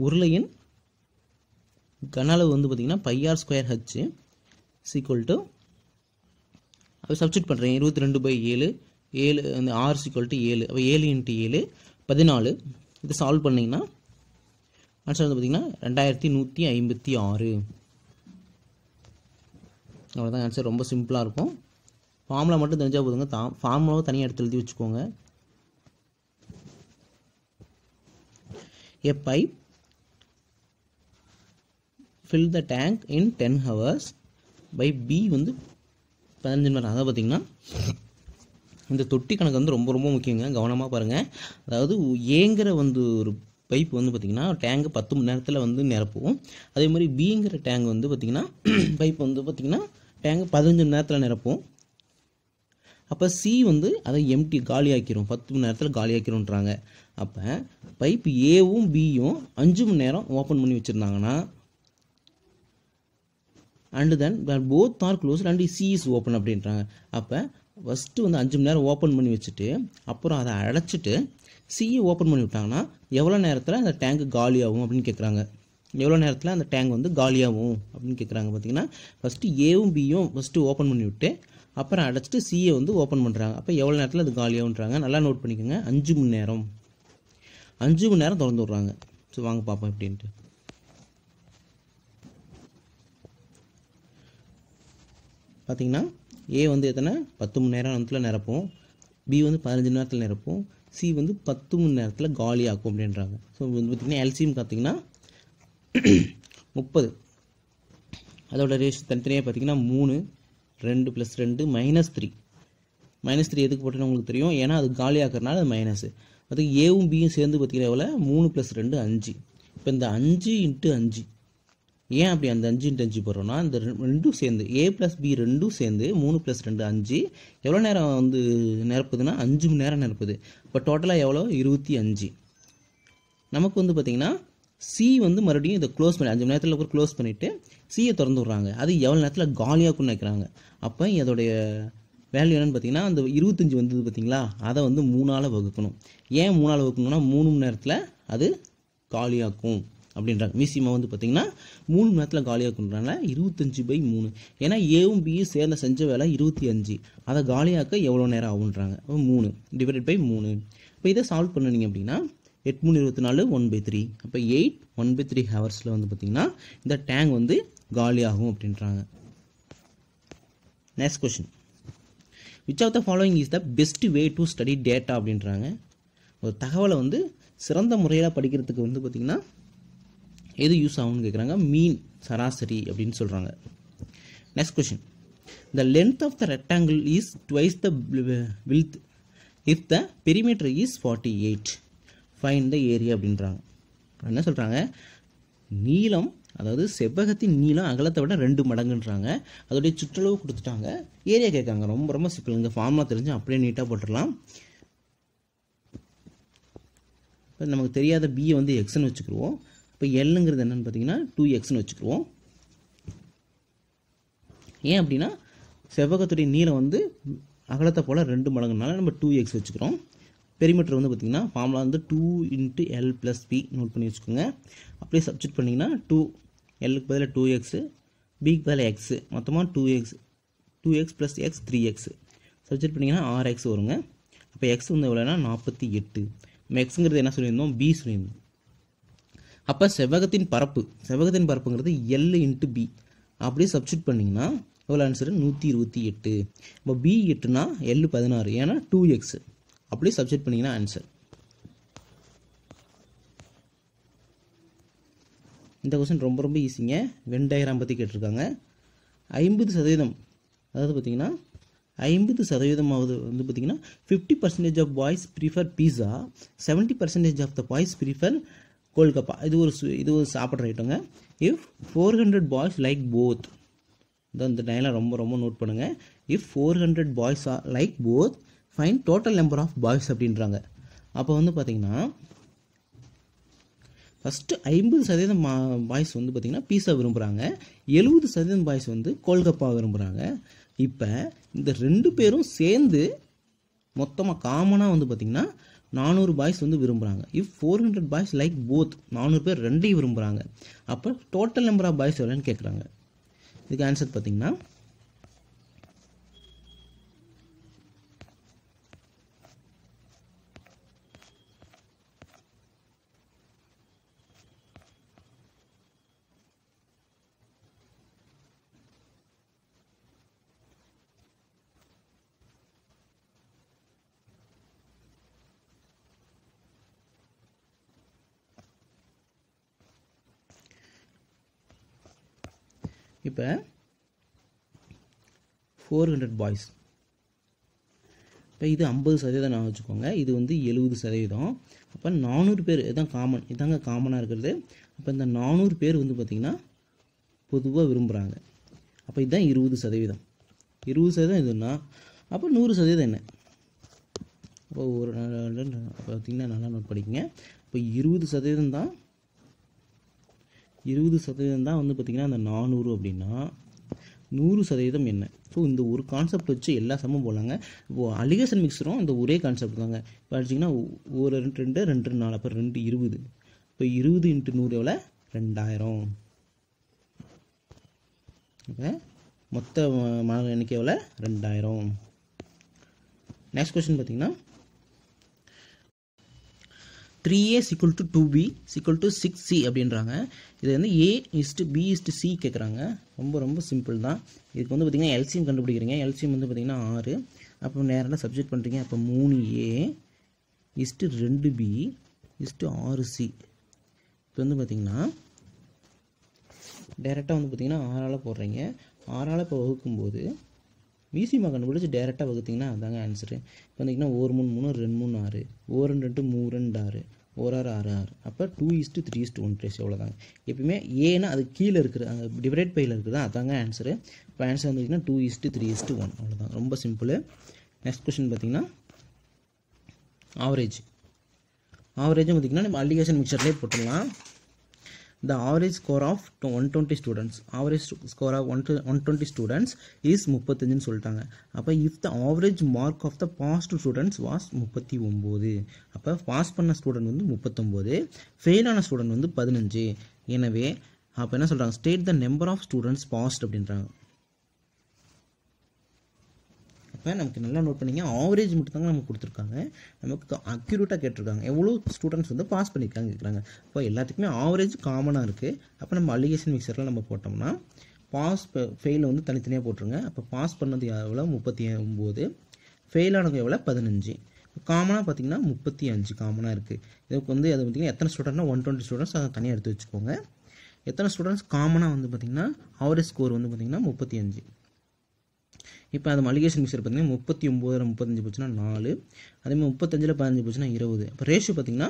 உருளையின் கன அளவு வந்து பார்த்திங்கன்னா πr²h = அப்போ சப்ஸ்டியூட் பண்ணுறேன் 22/7. 7 அந்த R = 7. அப்போ 7 × 7 14. இதை சால்வ் பண்ணிங்கன்னா ஆன்சர் வந்து பார்த்திங்கன்னா 2156. அவ்வளோதான் ஆன்சர். ரொம்ப சிம்பிளாக இருக்கும். ஃபார்முலா மட்டும் தெரிஞ்சால் போதுங்க. ஃபார்முலாவை தனியாக எடுத்து எழுதி வச்சுக்கோங்க. A pipe fill the tank in 10 hours by B வந்து 15 மணி நேரம். அதாவது பார்த்திங்கன்னா இந்த தொட்டி கணக்கு வந்து ரொம்ப ரொம்ப முக்கியங்க, கவனமாக பாருங்கள். அதாவது ஏங்கிற வந்து ஒரு பைப் வந்து பார்த்திங்கன்னா டேங்கு 10 மணி நேரத்தில் வந்து நிரப்பும். அதே மாதிரி பிங்கிற டேங்க் வந்து பார்த்திங்கன்னா பைப் வந்து பார்த்திங்கன்னா டேங்கு 15 மணி நேரத்தில் நிரப்பும். அப்போ சி வந்து அதை எம்டி காலியாக்கிரும், 10 மணி நேரத்தில் காலியாக்கிரும்ன்றாங்க. அப்போ பைப் ஏவும் பியும் 5 மணி நேரம் ஓப்பன் பண்ணி வச்சுருந்தாங்கன்னா and then both are closed and C is open அப்படின்றாங்க. அப்போ ஃபஸ்ட்டு வந்து 5 மணி நேரம் ஓப்பன் பண்ணி வச்சுட்டு அப்புறம் அதை அடைச்சிட்டு சியை ஓப்பன் பண்ணி விட்டாங்கன்னா எவ்வளோ நேரத்தில் அந்த டேங்க் காலியாகும் அப்படின்னு கேட்குறாங்க. எவ்வளோ நேரத்தில் அந்த டேங்க் வந்து காலியாகும் அப்படின்னு கேட்குறாங்க. பார்த்தீங்கன்னா ஃபஸ்ட்டு ஏவும் பியும் ஃபஸ்ட்டு ஓப்பன் பண்ணி விட்டு அப்புறம் அடைச்சிட்டு சியை வந்து ஓப்பன் பண்ணுறாங்க. அப்போ எவ்வளோ நேரத்தில் அது காலியாகுன்றாங்க. நல்லா நோட் பண்ணிக்கோங்க. 5 மணி நேரம். 5 மணி நேரம் திறந்து விட்றாங்க. ஸோ வாங்க பார்ப்போம் எப்படின்ட்டு. பார்த்தீங்கன்னா ஏ வந்து எத்தனை 10 மணி நேரத்தில் நிரப்போம், பி வந்து 15 மணி நேரத்தில் நிரப்போம், சி வந்து 10 மணி நேரத்தில் காலியாக்கும் அப்படின்றாங்க. ஸோ வந்து பார்த்திங்கன்னா எல்சிஎம் பார்த்திங்கன்னா 30. அதோட ரேஷியோ தனித்தனியாக பார்த்திங்கன்னா 3, 2 + 2 -3. -3 எதுக்கு போட்டோன்னு உங்களுக்கு தெரியும், ஏன்னா அது காலியாக்குறதுனால அது மைனஸு. அது ஏவும் பியும் சேர்ந்து பார்த்திங்கன்னா எவ்வளோ 3 + 2 5. இப்போ இந்த 5 × 5 ஏன் அப்படி அந்த 5 × 5 போடுறோன்னா இந்த ரெண்டும் சேர்ந்து A + B ரெண்டும் சேர்ந்து 3 + 2 5 எவ்வளோ நேரம் வந்து நிரப்புதுன்னா 5 மணி நேரம் நிரப்புது. இப்போ டோட்டலாக எவ்வளோ 25. நமக்கு வந்து பார்த்திங்கன்னா சி வந்து மறுபடியும் இதை க்ளோஸ் பண்ணி 5 மணி நேரத்தில் ஒரு க்ளோஸ் பண்ணிவிட்டு சியை திறந்து விட்றாங்க. அது எவ்வளோ நேரத்தில் காலியாக்குன்னு நினைக்கிறாங்க. அப்போ அதோடைய வேல்யூ என்னென்னு பார்த்தீங்கன்னா அந்த 25 வந்தது பார்த்திங்களா, அதை வந்து 3ஆல் வகுக்கணும். ஏன் 3ஆல் வகுக்கணும்னா 3 மணி நேரத்தில் அது காலியாக்கும் அப்படின்றாங்க. மீசியமாக வந்து பார்த்திங்கன்னா 3 மணி நேரத்தில் காலியாக்குன்றனால 25/3. ஏன்னா ஏவும் பியும் சேர்ந்த செஞ்ச வேலை 25, அதை காலியாக்க எவ்வளோ நேரம் ஆகுன்றாங்க. 3 ÷ 3. இப்போ இதை சால்வ் பண்ணிங்க அப்படின்னா 8 3 24 1/3. அப்போ 8 1/3 ஹவர்ஸில் வந்து பார்த்திங்கன்னா இந்த டேங்க் வந்து காலியாகும் அப்படின்றாங்க. Next question. Which of the following is the best way to study data அப்படின்றாங்க. ஒரு தகவலை வந்து சிறந்த முறையில் படிக்கிறதுக்கு வந்து பார்த்திங்கன்னா எது யூஸ் ஆகும்னு கேட்குறாங்க. மீன், சராசரி அப்படின்னு சொல்கிறாங்க. Next question. The length of the rectangle is twice the width if the perimeter is 48. Find the area அப்படின்றாங்க. என்ன சொல்கிறாங்க, நீளம், அதாவது செவ்வகத்தின் நீளம் அகலத்தை விட 2 மடங்குன்றாங்க. அதோடைய சுற்றளவு கொடுத்துட்டாங்க, ஏரியா கேட்காங்க. ரொம்ப ரொம்ப சிம்பிள். இந்த ஃபார்முலா தெரிஞ்சு அப்படியே நீட்டாக போட்டுடலாம். இப்போ நமக்கு தெரியாத பியை வந்து எக்ஸ்ன்னு வச்சுக்கிடுவோம். இப்போ எல்லுங்கிறது என்னென்னு பார்த்தீங்கன்னா 2xன்னு வச்சுக்கிடுவோம். ஏன் அப்படின்னா செவ்வகத்துடைய நீளம் வந்து அகலத்தை போல் 2 மடங்குனால நம்ம 2x வச்சுக்கிறோம். பெரிமீட்டர் வந்து பார்த்திங்கன்னா ஃபார்முலா வந்து 2 × L + P நோட் பண்ணி வச்சுக்கோங்க. அப்படியே சப்ஸ்டிட் பண்ணிங்கன்னா 2 Lக்கு பதிலாக 2x, Bக்கு பதிலாக x, மொத்தமாக 2x + x 3x சப்ஸ்டிட் பண்ணிங்கன்னா 6x வருங்க. அப்போ x வந்து எவ்வளோனா 48. நம்ம எக்ஸுங்கிறது என்ன சொல்லியிருந்தோம், B சொல்லியிருந்தோம். அப்போ செவ்வகத்தின் பரப்புங்கிறது L × B. அப்படியே சப்ஸ்டிட் பண்ணிங்கன்னா எவ்வளோ ஆன்சரு 128. இப்போ B 8னா L 16, ஏன்னா 2x. அப்படியே சப்ஸ்டிட் பண்ணிங்கன்னா ஆன்சர். இந்த கொஸ்டின் ரொம்ப ரொம்ப ஈஸிங்க. வென் டயக்ராம் பற்றி கேட்டிருக்காங்க. 50%, அதாவது பார்த்திங்கன்னா 50% வந்து பார்த்திங்கன்னா 50% of boys prefer pizza, 70% of the boys prefer golgappa. இது ஒரு சாப்பிட்ற ஐட்டங்க. இஃப் 400 பாய்ஸ் லைக் போத், இந்த டைலாக் ரொம்ப ரொம்ப நோட் பண்ணுங்கள். If 400 boys are like both fine total number of boys அப்படின்றாங்க. அப்போ வந்து பார்த்திங்கன்னா ஃபஸ்ட்டு 50% பாய்ஸ் வந்து பார்த்திங்கன்னா பீஸா விரும்புகிறாங்க, 70% பாய்ஸ் வந்து கோல்கப்பா விரும்புகிறாங்க. இப்போ இந்த 2 பேரும் சேர்ந்து மொத்தமாக காமனாக வந்து பார்த்திங்கன்னா 400 பாய்ஸ் வந்து விரும்புகிறாங்க. இஃப் 400 பாய்ஸ் லைக் போத், 400 பேர் ரெண்டையும் விரும்புகிறாங்க. அப்போ டோட்டல் நம்பர் ஆஃப் பாய்ஸ் எவ்வளோன்னு கேட்குறாங்க. இதுக்கு ஆன்சர் பார்த்திங்கன்னா இப்போ 400 பாய்ஸ், இப்போ இது 50% நான் வச்சுக்கோங்க, இது வந்து 70%. அப்போ 400 பேர் இதுதான் காமன், இதாங்க காமனாக இருக்கிறது. அப்போ இந்த 400 பேர் வந்து பார்த்திங்கன்னா பொதுவாக விரும்புகிறாங்க. அப்போ இதுதான் 20%. 20% இதுன்னா அப்போ 100% என்ன? அப்போ ஒரு பார்த்திங்கன்னா நல்லா நோட் பண்ணிக்கங்க. இப்போ 20% தான் 20% தான் வந்து பார்த்திங்கன்னா அந்த 400 அப்படின்னா 100% என்ன? ஸோ இந்த ஒரு கான்செப்ட் வச்சு எல்லா சமம் போடலாங்க. இப்போது அலிகேஷன் மிக்சரும் இந்த ஒரே கான்செப்ட் தாங்க. இப்போ அடிச்சிங்கன்னா 1 2 2 4, அப்போ 2 20. இப்போ 20 × 100 எவ்வளோ? 2000. இப்போ மொத்த மாணவர் எண்ணிக்கை எவ்வளோ? 2000. நெக்ஸ்ட் கொஸ்டின் பார்த்திங்கன்னா 3a = 2b = 6c அப்படின்றாங்க. இது வந்து a:b:c கேட்குறாங்க. ரொம்ப ரொம்ப சிம்பிள் தான். இதுக்கு வந்து பார்த்திங்கன்னா எல்சிஎம் கண்டுபிடிக்கிறீங்க. எல்சிஎம் வந்து பார்த்திங்கன்னா 6. அப்போ நேராக சப்ஜெக்ட் பண்ணுறீங்க. அப்போ 3a = 2b = 6c. இப்போ வந்து பார்த்திங்கன்னா டேரெக்டாக வந்து பார்த்திங்கன்னா 6ஆல் போடுறீங்க. 6ஆல் இப்போ வகுக்கும்போது விசிமா கண்டுபிடிச்சி டேரெக்டாக வகுத்திங்கன்னா அதாங்க ஆன்சரு. இப்போ வந்திங்கன்னா 1 3 3 2 3 6, 1 2 3 2 6, 1 6 6 6. அப்போ 2:3:1 ரேஷியோ அவ்வளோதாங்க. எப்பயுமே ஏன்னா அது கீழே இருக்குது, அங்கே டிவைட் பையில் இருக்குது, அதாங்க ஆன்சரு. இப்போ ஆன்சர் வந்துட்டிங்கன்னா 2:3:1 அவ்வளோதான். ரொம்ப சிம்பிள். நெக்ஸ்ட் கொஸ்டின் பார்த்திங்கன்னா ஆவரேஜும் பார்த்திங்கன்னா நம்ம அலிகேஷன் மிக்சர்லேயே போட்டுடலாம். The average score of 120 students, average score of 120 students is 35 சொல்லிட்டாங்க. அப்போ if the average mark of the past students was 39, அப்போ பாஸ் பண்ண ஸ்டூடெண்ட் வந்து 39, ஃபெயில் ஆன ஸ்டூடெண்ட் வந்து 15. எனவே அப்போ என்ன சொல்கிறாங்க, state the number of students passed அப்படின்றாங்க. அப்போ நமக்கு நல்லா நோட் பண்ணிங்க, ஆவரேஜ் மட்டும் தாங்க நமக்கு கொடுத்துருக்காங்க. நமக்கு அக்யூரேட்டாக கேட்டிருக்காங்க எவ்வளோ ஸ்டூடெண்ட்ஸ் வந்து பாஸ் பண்ணியிருக்காங்க கேட்குறாங்க. இப்போ எல்லாத்துக்குமே ஆவரேஜ் காமனாக இருக்குது. அப்போ நம்ம அலிகேஷன் மிக்சரில் நம்ம போட்டோம்னா பாஸ் ஃபெயில் வந்து தனித்தனியாக போட்டுருங்க. அப்போ பாஸ் பண்ணது எவ்வளோ 39, ஃபெயில் ஆனது எவ்வளோ 15. காமனாக பார்த்தீங்கன்னா 35 காமனாக இருக்குது. இதுக்கு வந்து அது பார்த்திங்கன்னா எத்தனை ஸ்டூடெண்ட்னா 120 ஸ்டூடெண்ட்ஸ், அதை தனியாக எடுத்து வச்சுக்கோங்க. எத்தனை ஸ்டூடெண்ட்ஸ் காமனாக வந்து பார்த்திங்கன்னா ஆவரேஜ் ஸ்கோர் வந்து பார்த்திங்கன்னா 35. இப்போ அது மல்டிப்ளிகேஷன் மிக்சர் பார்த்திங்கன்னா 39 35 போச்சுன்னா 4, அதேமாதிரி 35 15 போச்சுன்னா 20. இப்போ ரேஷியோ பார்த்திங்கன்னா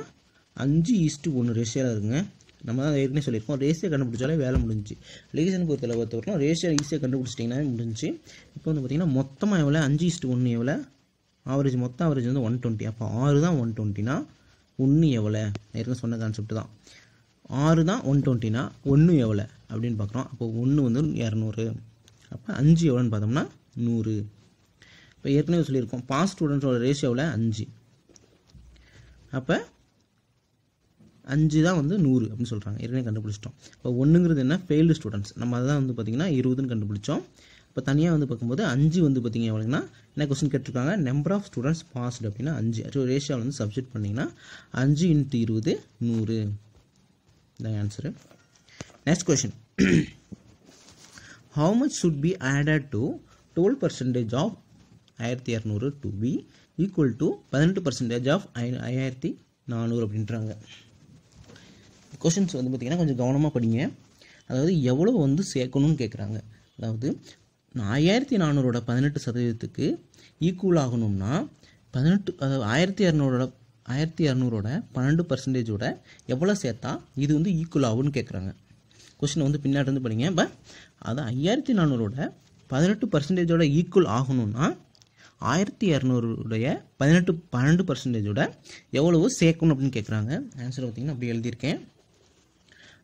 5:1 ரேஷியோவில் இருக்குங்க. நம்ம தான் ஏற்கனவே சொல்லியிருக்கோம், ரேஷியோ கண்டுபிடிச்சாலே வேலை முடிஞ்சிச்சு. லிகேஷன் பொறுத்தவரைக்கும் ரேஷியோ ஈஸியாக கண்டுபிடிச்சிட்டிங்கன்னா முடிஞ்சிச்சு. இப்போ வந்து பார்த்திங்கன்னா மொத்தமாக எவ்வளோ 5:1 எவ்வளோ ஆவரேஜ், மொத்த ஆவரேஜ் வந்து 120. அப்போ 6 தான் 120னா 1 எவ்வளோ, ஏற்கனவே சொன்ன கான்செப்ட் தான். 6 தான் 120னா 1 எவ்வளோ அப்படின்னு பார்க்குறோம். அப்போ 1 வந்து 200. அப்போ 5 எவ்வளோன்னு பார்த்தோம்னா 100. இப்போ ஏற்கனவே சொல்லியிருக்கோம் பாஸ் ஸ்டூடெண்ட்ஸோட ரேஷியோ எவ்வளோ 5. அப்போ 5 தான் வந்து 100 அப்படின்னு சொல்கிறாங்க, ஏற்கனவே கண்டுபிடிச்சிட்டோம். இப்போ 1ங்கிறது என்ன, ஃபெயில்டு ஸ்டூடெண்ட்ஸ். நம்ம அதான் வந்து பார்த்திங்கன்னா 20ன்னு கண்டுபிடிச்சோம். இப்போ தனியாக வந்து பார்க்கும்போது 5 வந்து பார்த்திங்க எவ்வளோன்னா என்ன கொஸ்டின் கேட்டிருக்காங்க, நம்பர் ஆஃப் ஸ்டூடெண்ட்ஸ் பாஸ்டு அப்படின்னா 5. ஸோ ரேஷியோவில் வந்து சப்ஸ்டிட் பண்ணிங்கன்னா 5 × 20 100 இதான் answer. Next question, how much should be added to 12% of 1200 to be equal to 18% of 5400 அப்படின்றாங்க. கொஷின்ஸ் வந்து பார்த்திங்கன்னா கொஞ்சம் கவனமாக படிங்க. அதாவது எவ்வளோ வந்து சேர்க்கணும்னு கேட்குறாங்க. அதாவது 5400 18% ஈக்குவல் ஆகணும்னா 18, அதாவது 1200 12% எவ்வளோ சேர்த்தா இது வந்து ஈக்குவல் ஆகும்னு கேட்குறாங்க. கொஸ்டின் வந்து பின்னாடி இருந்து படிங்க. இப்போ அது 5400 18% ஈக்குவல் ஆகணும்னா 1200 12% எவ்வளவு சேர்க்கணும் அப்படின்னு கேட்குறாங்க. ஆன்சர் பார்த்திங்கன்னா அப்படி எழுதியிருக்கேன்.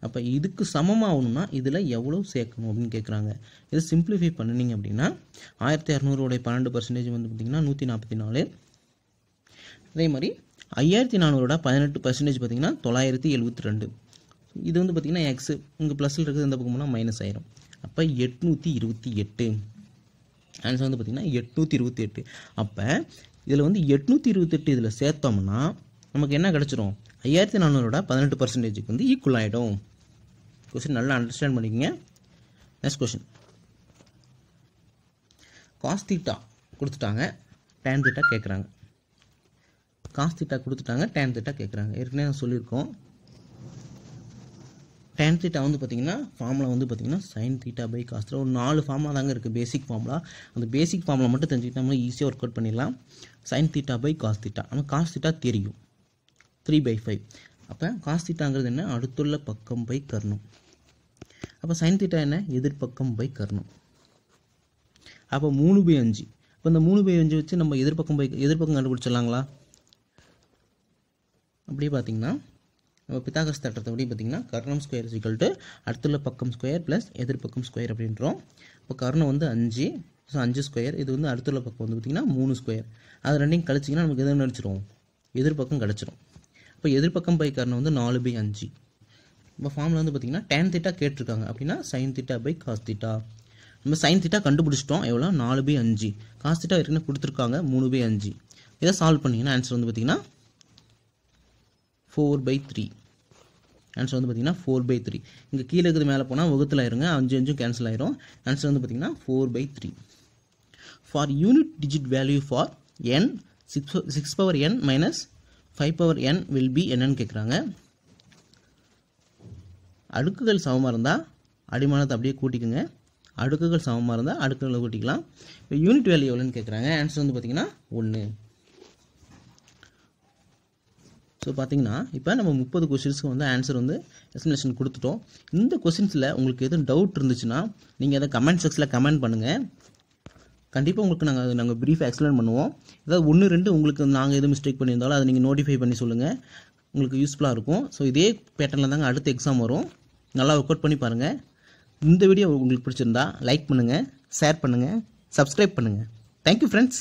அப்போ இதுக்கு சமமாகணும்னா இதில் எவ்வளோ சேர்க்கணும் அப்படின்னு கேட்குறாங்க. இதை சிம்பிளிஃபை பண்ணினீங்க அப்படின்னா 1200 12% வந்து பார்த்திங்கன்னா 144. அதே மாதிரி 5400 18% பார்த்திங்கன்னா 972. இது வந்து பார்த்திங்கன்னா எக்ஸு இங்கே ப்ளஸில் இருக்குது, இந்த பக்கம் போனால் மைனஸ் ஆயிரும். அப்போ 828. ஆன்சர் வந்து பார்த்திங்கன்னா 828. அப்போ இதில் வந்து 828 இதில் சேர்த்தோம்னா நமக்கு என்ன கிடச்சிரும், 5400 18% வந்து ஈக்குவல் ஆகிடும். கொஸ்டின் நல்லா அண்டர்ஸ்டாண்ட் பண்ணிக்கங்க. நெக்ஸ்ட் கொஸ்டின், காஸ் தீட்டா கொடுத்துட்டாங்க, டேன் தீட்டா கேட்குறாங்க. காஸ் தீட்டா கொடுத்துட்டாங்க, டேன் தீட்டா கேட்குறாங்க. ஏற்கனவே சொல்லியிருக்கோம். டேன் தீட்டா வந்து பார்த்திங்கன்னா ஃபார்முலா வந்து பார்த்திங்கன்னா sine theta by cos theta. ஒரு 4 ஃபார்முலா தாங்க இருக்குது பேசிக் ஃபார்முலா. அந்த பேசிக் ஃபார்முலா மட்டும் தெரிஞ்சுக்கிட்டா நம்ம ஈஸியாக ஒர்க் அவுட் பண்ணிடலாம். Sine theta by cos theta, நம்ம காஸ் தீட்டா தெரியும் 3/5. அப்போ காஸ் தீட்டாங்கிறது என்ன, அடுத்துள்ள பக்கம் பை கர்ணம். அப்போ சைன் தீட்டா என்ன, எதிர்பக்கம் பை கர்ணம். அப்போ 3/5. இப்போ இந்த 3/5 வச்சு நம்ம எதிர்பக்கம் கண்டுபிடிச்சிடலாங்களா? அப்படியே பார்த்தீங்கன்னா நம்ம பித்தாகரஸ் தேற்றத்தை படி பார்த்திங்கன்னா கர்ணம் ஸ்கொயர் = அடுத்துள்ள பக்கம் ஸ்கொயர் ப்ளஸ் எதிர்பக்கம் ஸ்கொயர் அப்படின்றோம். இப்போ கர்ணம் வந்து 5, ஸோ 5 ஸ்கொயர். இது வந்து அடுத்துள்ள பக்கம் வந்து பார்த்திங்கன்னா 3 ஸ்கொயர். அது ரெண்டையும் கழிச்சிங்கன்னா நமக்கு எது கிடச்சிரும், எதிர்பக்கம் கிடச்சிரும். இப்போ எதிர்பக்கம் பை கர்ணம் வந்து 4/5. இப்போ ஃபார்மில் வந்து பார்த்திங்கன்னா டேன் தீட்டா கேட்டிருக்காங்க அப்படின்னா sine theta by cos theta. நம்ம சைன் தீட்டா கண்டுபிடிச்சிட்டோம், எவ்வளோ 4/5. காஸ் தீட்டா ஏற்கனவே கொடுத்துருக்காங்க 3/5. இதை சால்வ் பண்ணிங்கன்னா ஆன்சர் வந்து பார்த்திங்கன்னா 4/3. ஆன்சர் வந்து பார்த்திங்கன்னா 4/3. இங்கே கீழே இருக்கிறது மேலே போனால் வகுத்தில் ஆயிருங்க, 5 கேன்சல் ஆயிரும். ஆன்சர் வந்து பார்த்திங்கன்னா 4/3. For unit digit value for n 6n minus 5n will be என்னன்னு கேட்குறாங்க. அடுக்குகள் சமமாக இருந்தால் அடிமானத்தை அப்படியே கூட்டிக்குங்க, அடுக்குகள் சமமாக இருந்தால் அடுக்குகளை கூட்டிக்கலாம். இப்போ யூனிட் வேல்யூ எவ்வளோன்னு கேட்குறாங்க. ஆன்சர் வந்து பார்த்திங்கன்னா 1. ஸோ பார்த்தீங்கன்னா இப்போ நம்ம 30 கொஸ்டின்ஸ்க்கு வந்து ஆன்சர் வந்து எக்ஸ்ப்ளனேஷன் கொடுத்துட்டோம். இந்த கொஸ்டின்ஸில் உங்களுக்கு எதுவும் டவுட் இருந்துச்சுன்னா நீங்கள் அதை கமெண்ட் செக்ஷனில் கமெண்ட் பண்ணுங்கள். கண்டிப்பாக உங்களுக்கு நாங்கள் ப்ரீஃபாக எக்ஸ்பிளைன் பண்ணுவோம். ஏதாவது 1 2 உங்களுக்கு நாங்கள் எதுவும் மிஸ்டேக் பண்ணியிருந்தாலும் அதை நீங்கள் நோட்டிஃபை பண்ணி சொல்லுங்கள், உங்களுக்கு யூஸ்ஃபுல்லாக இருக்கும். ஸோ இதே பேட்டர்னில் தாங்க அடுத்த எக்ஸாம் வரும், நல்லா ஒர்க் அவுட் பண்ணி பாருங்கள். இந்த வீடியோ உங்களுக்கு பிடிச்சிருந்தா லைக் பண்ணுங்கள், ஷேர் பண்ணுங்கள், சப்ஸ்கிரைப் பண்ணுங்கள். Thank you friends.